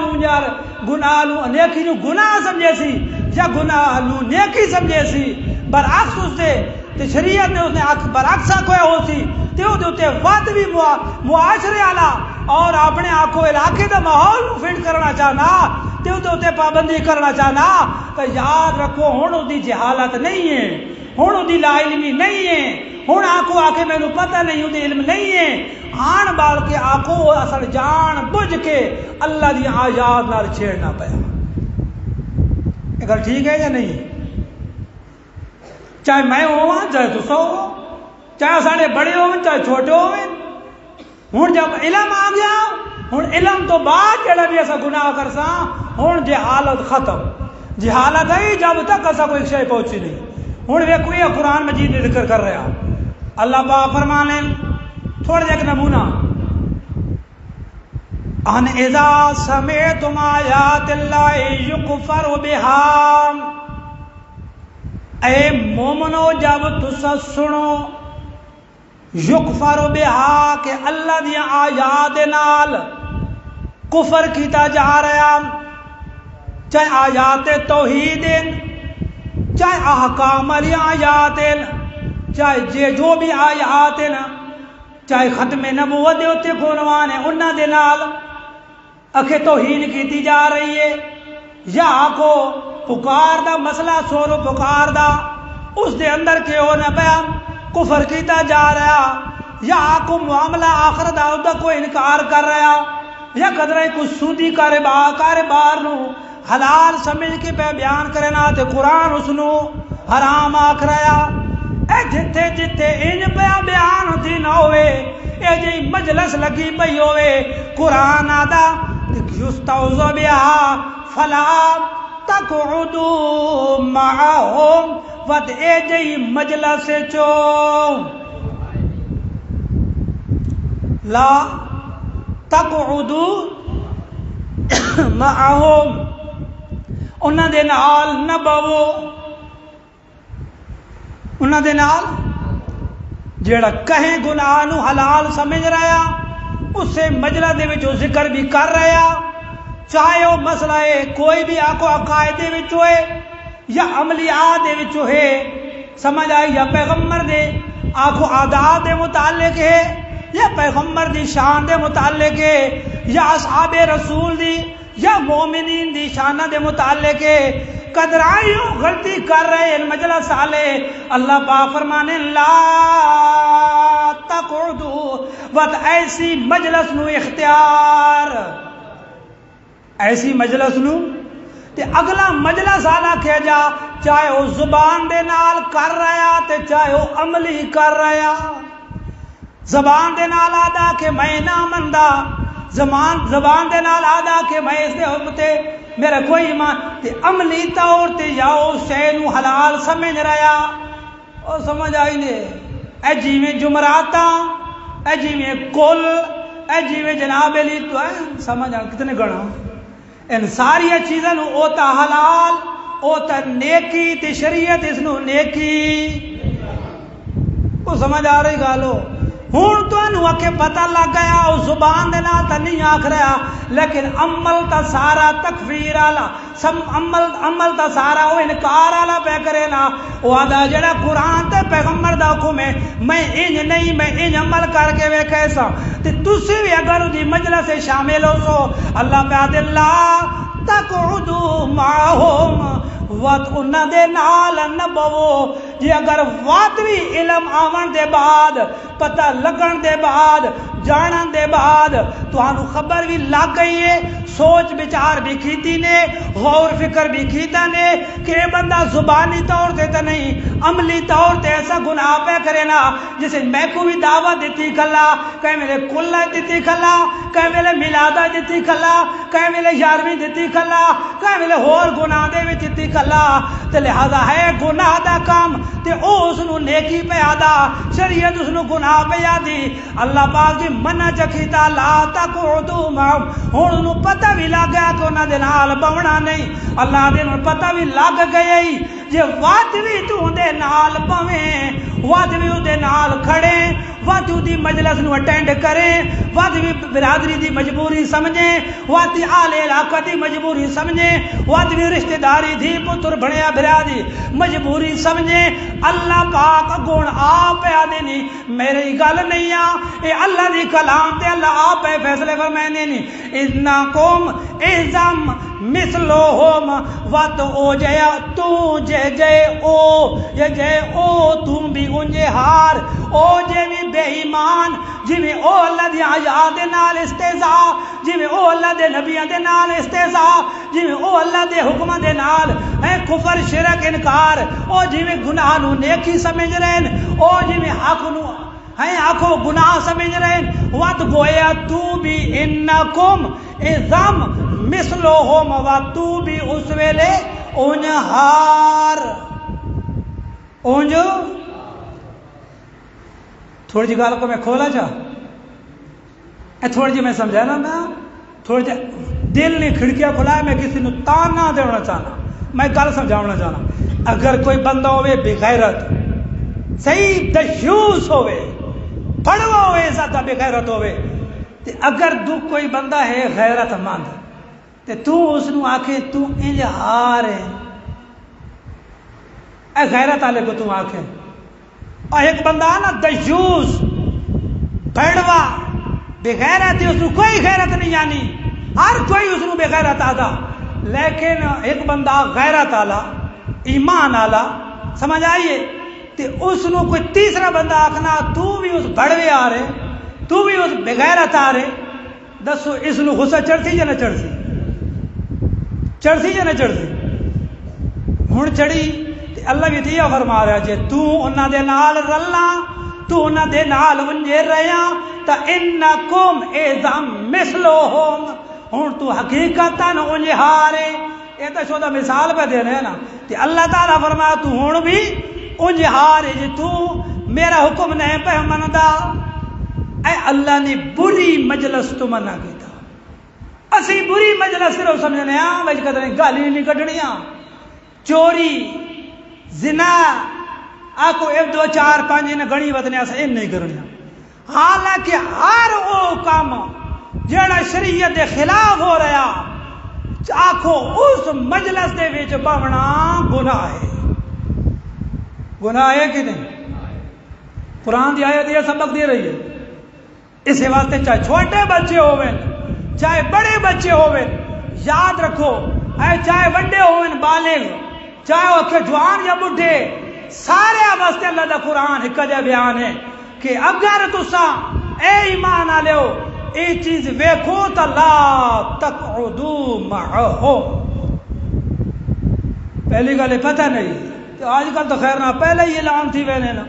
نو نیکی نو گناہ سمجھے سی یا گناہ نو نیکی سمجھے سی، برعکس اس دے تے شریعت نے اس نے برعکس کوئی ہو سی تے وہ دوتے وقت بھی معاشرے والا اور اپنے آنکھوں علاقے دا ماحول فٹ کرنا چاہنا تے وہ دوتے پابندی کرنا چاہنا، تو یاد رکھو ہوں اس دی جہالت نہیں ہے، ہوں اس دی لا علمی نہیں ہے، ہوں آنکھوں آ کے میں پتہ نہیں ہوں علم نہیں ہے، آن بال کے آنکھوں اصل جان بجھ کے اللہ دی آیات نال چھیڑنا پیا۔ یہ گل ٹھیک ہے یا نہیں؟ چاہے میں ہوا چاہے تسا ہو، چاہے سارے بڑے ہو چاہے چھوٹے ہو، ہوں جب علم آ گیا ہوں علم تو بعد جڑا بھی ایسا گناہ کرسا ہوں جہالت ختم، جہالت ہے جب تک ایسا کوئی شے پہنچی نہیں۔ ہوں ویکھو یہ قرآن مجید نے ذکر کر رہا، اللہ پاک فرمانے تھوڑا جا ایک نمونہ، ان اذا سمعتم آیات اللہ یکفر بہا، اے مومنو جب تسا سنو یکفر بہا کہ اللہ دی آیات نال کفر کیتا جا رہا، چاہے آیات توحید چاہے احکام علی آیات، چاہے جو بھی آیات نا، چاہے ختم نبوت دے اتے کونوان ہے انہاں دے نال اکھے توہین کیتی جا رہی ہے، یا کو پکار دا مسئلہ سورو پکار دا اس دے اندر کے ہونا پیا کفر کیتا جا رہا، یا کو معاملہ آخر دا کوئی انکار کر رہا، یا قدرہ کچھ سودی کاروبار نو حلال سمجھ کے پہ بیان کرنا تے قرآن اس نو حرام آکھ رہا، اے جتھے جتھے ان پہ بیان ہوتی نہ ہوئے، اے جی مجلس لگی پئی ہوئے قرآن آدھا یستعوذ بہا فلا تقعدوا معہم، ود اے جی مجلس چو لا تقعدوا معہم، انہاں دے نال نہ بہو، انہاں دے نال جیڑا کہیں گناہ نو حلال سمجھ رہا اسے مجلس دے وچ ذکر بھی کر رہا، چاہے وہ مسئلہ ہے کوئی بھی آکو عقائد وچ ہوئے، یا عملیات دے وچوں ہے سمجھ آئی یا پیغمبر دے آکھو عادات دے متعلق ہے یا پیغمبر دی شان دے متعلق ہے یا اصحاب رسول دی یا مومنین دی شانہ دے متعلق ہے قدرائیوں غلطی کر رہے ان مجلس والے اللہ پاک فرمانے لا تقعدوا وقت ایسی مجلس نو اختیار ایسی مجلس نو تے اگلا مجلس آلا کہہ جا چاہے وہ زبان دے نال کر رہا تے چاہے وہ عملی کر رہا زبان دے نال آدھا کہ میں نہ مندہ زبان دے نال آدھا کہ میں اس دے حکمتے میرا کوئی ایمان تے عملی طور تے یا اس شے نو حلال سمجھ رہا اور سمجھ آئی نے اے جی میں جمراتاں اے جی میں کل اے جی میں جناب علی تو ہے سمجھ آئی کتنے گڑھا ان ساری چیزیں نو اوتا حلال اوتا نیکی تے شریعت اس نو نیکی کو سمجھ آ رہی گالو ہون تو انہوں اکے پتہ لگ گیا اس زبان دے نال تا نہیں آکھ رہا لیکن عمل تا سارا تکفیر آلا عمل تا سارا وہ انکار آلا پہ کرے نا وہ آدھا جڑا قرآن تے پیغمبر دا حکم ہے میں انج نہیں میں انج عمل کر کے وہ کیسا تے تسی بھی اگر دی مجلس سے شامل ہو سو اللہ پہ آدھے اللہ تقعدوا معہم وقت انہاں دے نال نہ بوو جی اگر وقت بھی علم آون دے بعد پتہ لگن دے بعد جانن دے بعد تو آنو خبر بھی لگ گئی ہے سوچ بچار بھی کیتی نے غور فکر بھی کیتا نے کہ بندہ زبانی طور تے تا نہیں عملی طور تے ایسا گناہ پہ کرے نا جسے میں کو بھی دعوت دیتی کھلا کہیں میرے کلہ دیتی کھلا کہیں میرے ملادہ دیتی کھلا کہیں میرے یارویں دیتی کھلا کہیں میرے ہور گناہ دے بھی دیتی کھلا تے لہذا ہے گناہ دا کام تے او اس نو نیکی پہ آدھا شریعت اس نو گناہ پہ آدھی اللہ پاک جی منع چکیتا لا تقعدوا معہم ہون انہوں پتہ بھی لگ گیا کہ انہوں دے نال بونا نہیں اللہ دے انہوں پتہ بھی لگ گئی جے وقت بھی تو دے نال بویں وقت بھی دے نال کھڑے وقت دی مجلس نو اٹینڈ کریں وقت بھی برادری دی مجبوری سمجھیں وقت آل علاقہ دی مجبوری سمجھیں وقت بھی رشتہ داری دی پتر بھڑیا برادری مجبوری سمجھیں اللہ پاک گون آپ آدھے نہیں میری گل نہیں اے اللہ دی کلام تے اللہ آپ فیصلے فرمائنے نہیں اِنَّكُمْ اِذَمْ مثلہم وقت او جے تو جے او تم بھی انجے ہار او جے بھی بے ایمان جی میں او اللہ دی آیات دے نال استہزاء جی میں او اللہ دے نبیوں دے نال استہزاء جی میں او اللہ دے حکم دے نال ہے کفر شرک انکار او جی میں گناہ نو نیکی سمجھ رہے او جی میں حق نو ہیں آنکھوں گناہ سمجھ رہے ہیں وقت گویا تو بھی انکم اذم مثلہم وقت تو بھی اس ویلے انہار اونجو تھوڑی جی گال کو میں کھولا تھوڑی جی میں سمجھا نا میں تھوڑی جی دل نے کھڑکیاں کھلا ہے میں کسی نو تان نہ دینا چاہنا میں گل سمجھاونا چاہنا اگر کوئی بندہ ہوئے بغیرت صحیح دیوس ہوئے پڑھوا ہوئے زیادہ بے غیرت ہوئے تے اگر کوئی بندہ ہے غیرت مند تے تو اس نو آکھے تو انج ہار ہے اے غیرت والے کو تو آکھے اور ایک بندہ نا دیوس پڑھوا بے غیرت اس نو کوئی غیرت نہیں یعنی ہر کوئی اس نو بے غیرت آدھا لیکن ایک بندہ غیرت والا ایمان والا سمجھ آئیے تے اس نو کوئی تیسرا بندہ آکھنا تو بھی اس بڑوے آ رہے تو بھی اس بغیرت آ رہے دسو اس نو غصہ چڑھتی یا نہ چڑھتی چڑھتی یا نہ چڑھتی ہن چڑھی تے اللہ بھی دیا فرما رہا جے تو انہاں دے نال رلنا تو انہاں دے نال ونجے رہیا تا انکم اذا مثلہم ہن تو حقیقتاً انج ہارے یہ تو شودا مثال پہ دے رہے ہیں نا تے اللہ تعالیٰ فرمایا تو ہن بھی انج ہارے جے تو میرا حکم نہیں پہ مندا اے اللہ نے بری مجلس تو منع کیتا اسی بری مجلس صرف سمجھنے ہاں وجہ قدر گالی نہیں کڈنیاں چوری زنا آکو ایک دو چار پانچ نے گھڑی ودنے اسے نہیں کرنیاں حالانکہ ہر وہ کام جڑا شریعت کے خلاف ہو رہا آکھو اس مجلس دے وچ بہنا گناہ ہے. گناہ ہے کہ نہیں؟ قرآن دی آیت یہ سبق دے رہی ہے. اس واسطے چاہے چھوٹے بچے ہوئے چاہے بڑے بچے ہوئے یاد رکھو، چاہے وڈے ہوئے بالغ چاہے وہ جوان یا بڈھے، سارے واسطے اللہ دا قرآن ایک جا بیان ہے کہ اگر تسا اے ایمان آلے ہو اے چیز ویکھو تو لا تقعدوا معہم. پہلی گل پتہ نہیں، آج کل تو خیر نہ پہلے ہی اعلان تھی وینے نا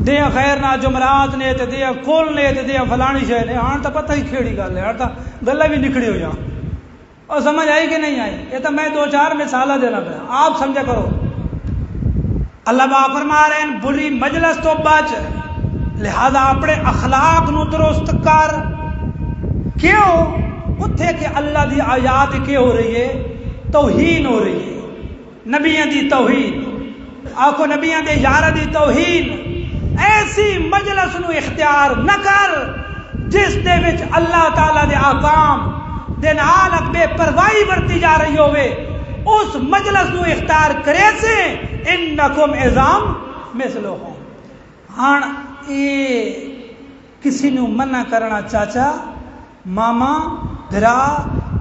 دیا خیر نہ جمعرات نے تے دیا کل نے تے دیا فلانی شے نے. ہاں تو پتہ ہی کھیڑی گل ہے، ہاں تو گلیں بھی نکڑی ہو جان. اور سمجھ آئی کہ نہیں آئی؟ یہ تو میں 2-4 مثالیں دینا پڑا، آپ سمجھا کرو. اللہ پاک فرما رہے ہیں بری مجلس تو بچ، لہذا اپنے اخلاق نو درست کر. کیوں؟ اتھے کہ اللہ دی آیات کیا ہو رہی ہے؟ توہین ہو رہی ہے، نبیاں دی توہین. آکھو نبیاں دے یار دی توہین. ایسی مجلس نو اختیار نہ کر جس دے وچ اللہ تعالیٰ دے احکام دے نال بے پرواہی برتی جا رہی ہوئے. اس مجلس نو اختیار کرے سے انکم اذام مثلہم. ہاں یہ کسی نو منع کرنا چاچا ماما بھرا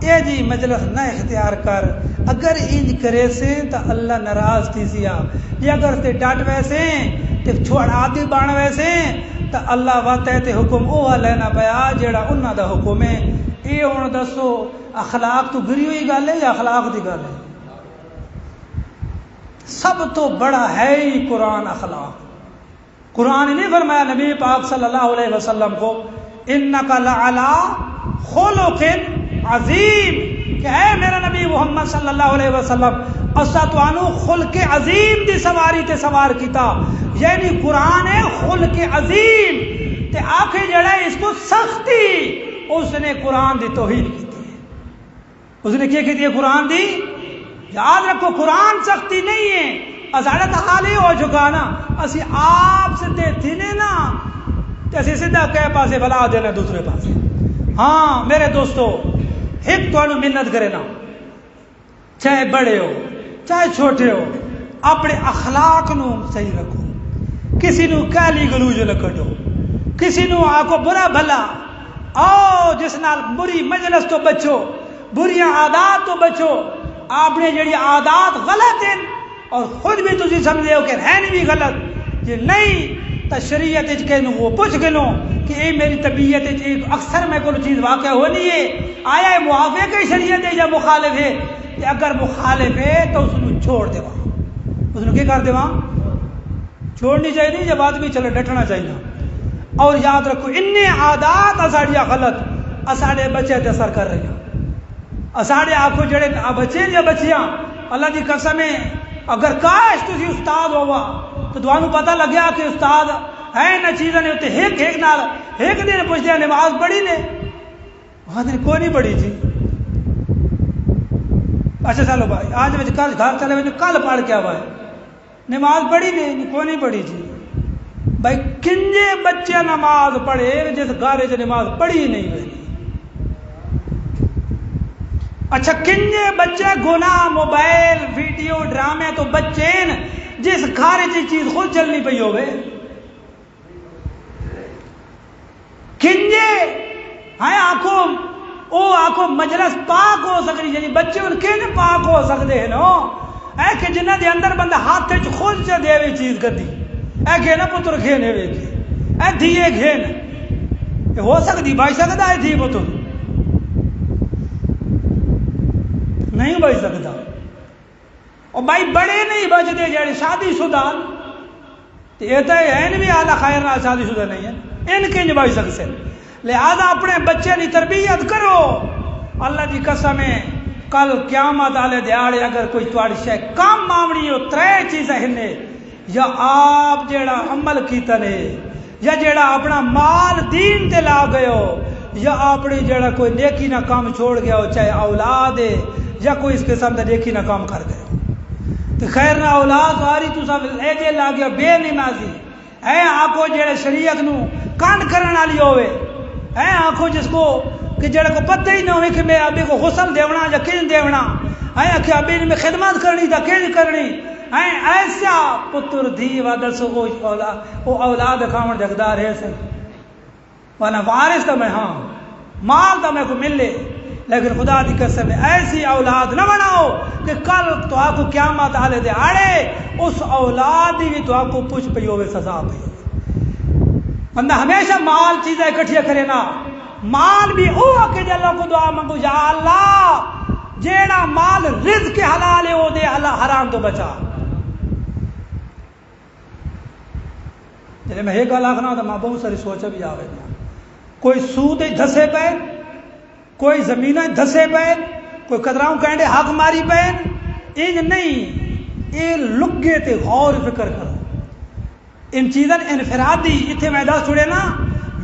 اے جی مجلس نہ اختیار کر، اگر انج کرے سے تو اللہ ناراض تھی سیا. یہ اگر تے ڈٹ ویسے تے چھوڑ آدھی بان ویسے تو اللہ واتے تے حکم اوہ لینا پیا جیڑا انہاں دا حکم ہے. یہ ہن دسو اخلاق تو گری ہوئی گل ہے یا اخلاق دی گل ہے؟ سب تو بڑا ہے ہی قرآن اخلاق. قرآن نے فرمایا نبی پاک صلی اللہ علیہ وسلم کو انک لعلی خلق عظیم، کہ اے میرا نبی محمد صلی اللہ علیہ وسلم اسا توانو خلق عظیم دی سواری تے سوار کیتا. یعنی قرآن ہے خلق عظیم تے آخر جڑا ہے اس کو سختی. اس نے قرآن دی توہین کی ہے. اس نے کیا کی ہے قرآن دی؟ یاد رکھو قرآن سختی نہیں ہے. ساڑھا تو حال ہی ہو چکا نا، اسی آپ سے دیتی نے نا تے اسی سیدھا کہے پاسے بلا دینا دوسرے پاسے. ہاں میرے دوستو ایک تو منت کرے نا، چاہے بڑے ہو چاہے چھوٹے ہو، اپنے اخلاق نو صحیح رکھو. کسی نو کالی گلوج نہ کڈو، کسی نو آکو برا بھلا. او جس نال بری مجلس تو بچو، بری عادات تو بچو. آپ نے جڑی عادات غلط ہیں اور خود بھی تسی سمجھے ہو کہ ہیں بھی غلط، یہ نہیں تو شریعت کے وہ پوچھ کے لو کہ اے میری طبیعت ایک اکثر میں کوئی چیز واقع ہونی ہے، آیا ہے موافق ہے شریعت ہے یا مخالف ہے؟ کہ اگر مخالف ہے تو اس کو چھوڑ دے، اس نے کیا کر دے وہاں چھوڑنی چاہیے جب آدمی چلے ڈٹنا چاہیے. اور یاد رکھو ان عادات اساڑیاں غلط اساڑے بچے تے اثر کر رہی ہیں. اساڑے آنکھوں جڑے بچے یا بچیاں اللہ دی قسم ہے اگر کاش تسی استاد ہوا تو دوانو پتہ لگیا کہ استاد ہے نہ چیزیں نے تے ایک ایک نال ایک دن پوچھتے نماز پڑھی نے وہاں دن کوئی نہیں پڑھی جی. اچھا چلو بھائی آج میں کل گھر چلے میں کل پڑھ کے آوا ہے نماز پڑھی نہیں کوئی نہیں پڑھی جی. بھائی کنجے بچے نماز پڑھے جس گھر سے نماز پڑھی ہی نہیں ہوئی. اچھا کنجے بچے گناہ موبائل ویڈیو ڈرامے تو بچے جس گھر سے چیز خود چلنی پئی ہوئے. کنجے ہاں آنکھوں او آنکھوں مجلس پاک ہو سکتی یعنی بچے ان کے پاک ہو سکتے ہیں نا اے کہ جنہ دے اندر بندہ ہاتھ چ خود سے دے ہوئی چیز کر دی اے گھینا پتر گھینے ویکھی اے دھیے گھین ہو سکتی بھائی سکتا ہے دھی پتر نہیں بچ سکتا. اور بھائی بڑے نہیں بچتے جڑے شادی شدہ یہ تو ہے بھی اعلیٰ خیر نال شادی شدہ نہیں ہے ان کے نہیں بچ سکتے. لہذا اپنے بچے کی تربیت کرو. اللہ کی قسم ہے کل قیامت والے دیہڑے اگر کوئی تھوڑی شے کم آمنی ہو 3 چیزیں ہنے یا آپ جیڑا عمل کیتا نے یا جیڑا اپنا مال دین تے لا گئے ہو یا اپنی جیڑا کوئی نیکی نہ کام چھوڑ گیا ہو چاہے اولاد ہے یا کوئی اس قسم کا نیکی نہ کام کر گئے ہو تو خیر نہ اولاد ساری تو سب اے جے لا گیا بے نمازی اے آنکھوں جیڑے شریعت نو کانڈ کرن والی ہوئے اے آنکھوں جس کو کہ جڑے کو پتہ ہی نہ ہوئے کہ میں ابھی کو غسل دیونا یا کن دیونا کہ ابھی میں خدمت کرنی تا کن کرنی ایسا پتر دھی وعدہ سو وہ اولاد کھاون جگدار ہے سے ورنہ وارث تو میں ہاں مال تو میں کو ملے لیکن خدا دی قسم ایسی اولاد نہ بناؤ کہ کل تو آپ کو قیامت آلے دے آڑے اس اولاد بھی تو آپ کو پوچھ پئی ہوئے سزا پئی ہوئے بندہ ہمیشہ مال چیزیں اکٹھیا کرے نا مال بھی او کہ جے اللہ کو دعا منگو یا اللہ جیڑا مال رزق کے حلال ہے وہ دے اللہ حرام تو بچا جنہیں میں ایک گل آخنا تو ماں بہت ساری سوچا بھی آوے کوئی سود دھسے پہ کوئی زمینیں دھسے پہ کوئی قدراؤں کہنے حق ماری پہ انج نہیں یہ لگے تے غور فکر کرو ان چیزیں انفرادی اتنے میں دس چھوڑے نا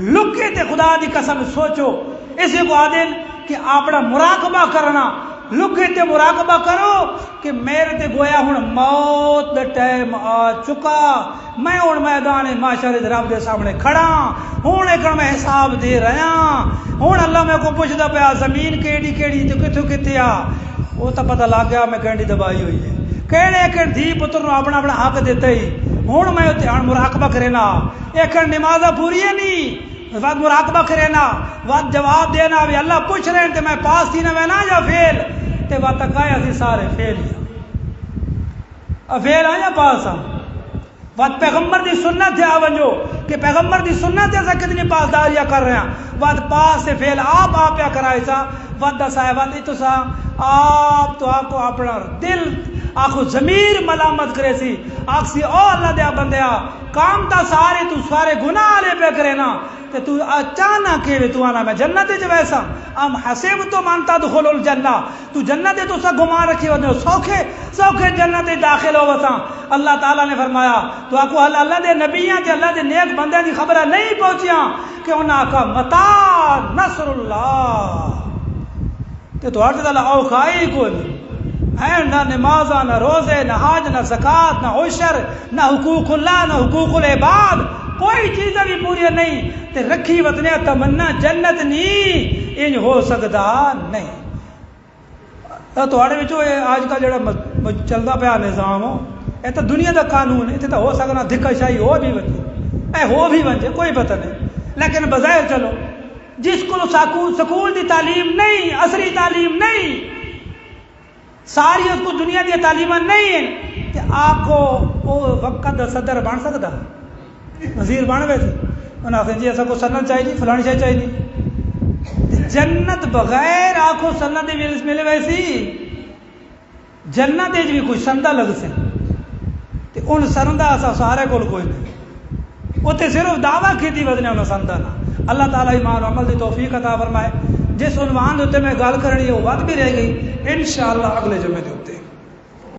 لگے تے خدا دی قسم سوچو اسی کو آدن کہ اپنا مراقبہ کرنا لگے تے مراقبہ کرو کہ میرے تے گویا ہوں موت دے ٹائم آ چکا میں ہوں میدان معاشرے دے رب دے سامنے کھڑا ہوں ایک میں حساب دے رہا ہوں اللہ میں کو پوچھتا پیا زمین کیڑی کیڑی تو کتوں کتے آ وہ تو پتہ لگ گیا میں کینڈی دبائی ہوئی ہے کہڑے کہ دھی پتر نو اپنا اپنا حق دیتے ہی ہوں میں مراقبہ کرے نا ایک نمازہ پوری ہے نہیں وقت مراقبہ کرے نا وقت جواب دینا بھی اللہ پوچھ رہے ہیں میں پاس تھی نہ میں نہ جا فیل تے وقت کہا سی سارے فیل ہی فیل آ یا پاس آ وقت پیغمبر دی سنت ہے آونجو کہ پیغمبر دی سنت ہے کتنی پاسداریاں کر رہے ہیں وقت پاس سے فیل آپ پیا کرائے سا وقت دسائے وقت تو سا آپ تو آپ کو اپنا دل آخو ضمیر ملامت کرے سی آخ سی او اللہ دیا بندیا کام تا سارے تو سارے گناہ لے پہ کرے نا تے تو اچانک کہ تو آنا میں جنت جو ایسا ام حسب تو مانتا دخول الجنہ تو جنت تو سا گمان رکھی ہوتے سوکھے جنت داخل ہو وساں اللہ تعالیٰ نے فرمایا تو آپ کو اللہ دے نبیاں تے اللہ دے نیک بندے دی خبریں نہیں پہنچیاں کہ انہاں کا متا نصر اللہ تے تو ہر تعالیٰ اوکھائی کو نہ نمازہ نہ روزے نہ حج نہ زکوٰۃ نہ عشر نہ حقوق اللہ نہ حقوق العباد کوئی چیز بھی پوری نہیں تے رکھی وطنے تمنا جنت نہیں انج ہو سکتا نہیں تھوڑے وچوں آج کا جڑا چلتا پیا نظام ہو یہ تو دنیا دا قانون ہے تو ہو سکنا دھکا شاہی ہو بھی بچے ہو بھی بچے کوئی پتہ نہیں لیکن بظاہر چلو جس کو سکول دی تعلیم نہیں عصری تعلیم نہیں ساری اس کو دنیا دی تعلیمات نہیں ہیں کہ آپ کو وہ وقت صدر بن سکتا وزیر بن ویسے انہوں نے جی ایسا کو سنت چاہیے فلانی شاہ چاہیے جنت بغیر آنکھوں سنت ملے ویسی جنت بھی کوئی سندہ لگ سے ان سندہ ایسا سارے کو کوئی نہیں وہ تو صرف دعویٰ کی تھی وزنے انہوں سندہ نہ اللہ تعالیٰ ایمان و عمل دی توفیق عطا فرمائے جس عنوان ہوتے میں گال کرنی ہے وہ بات بھی رہ گئی انشاءاللہ اگلے جمعے دے ہوتے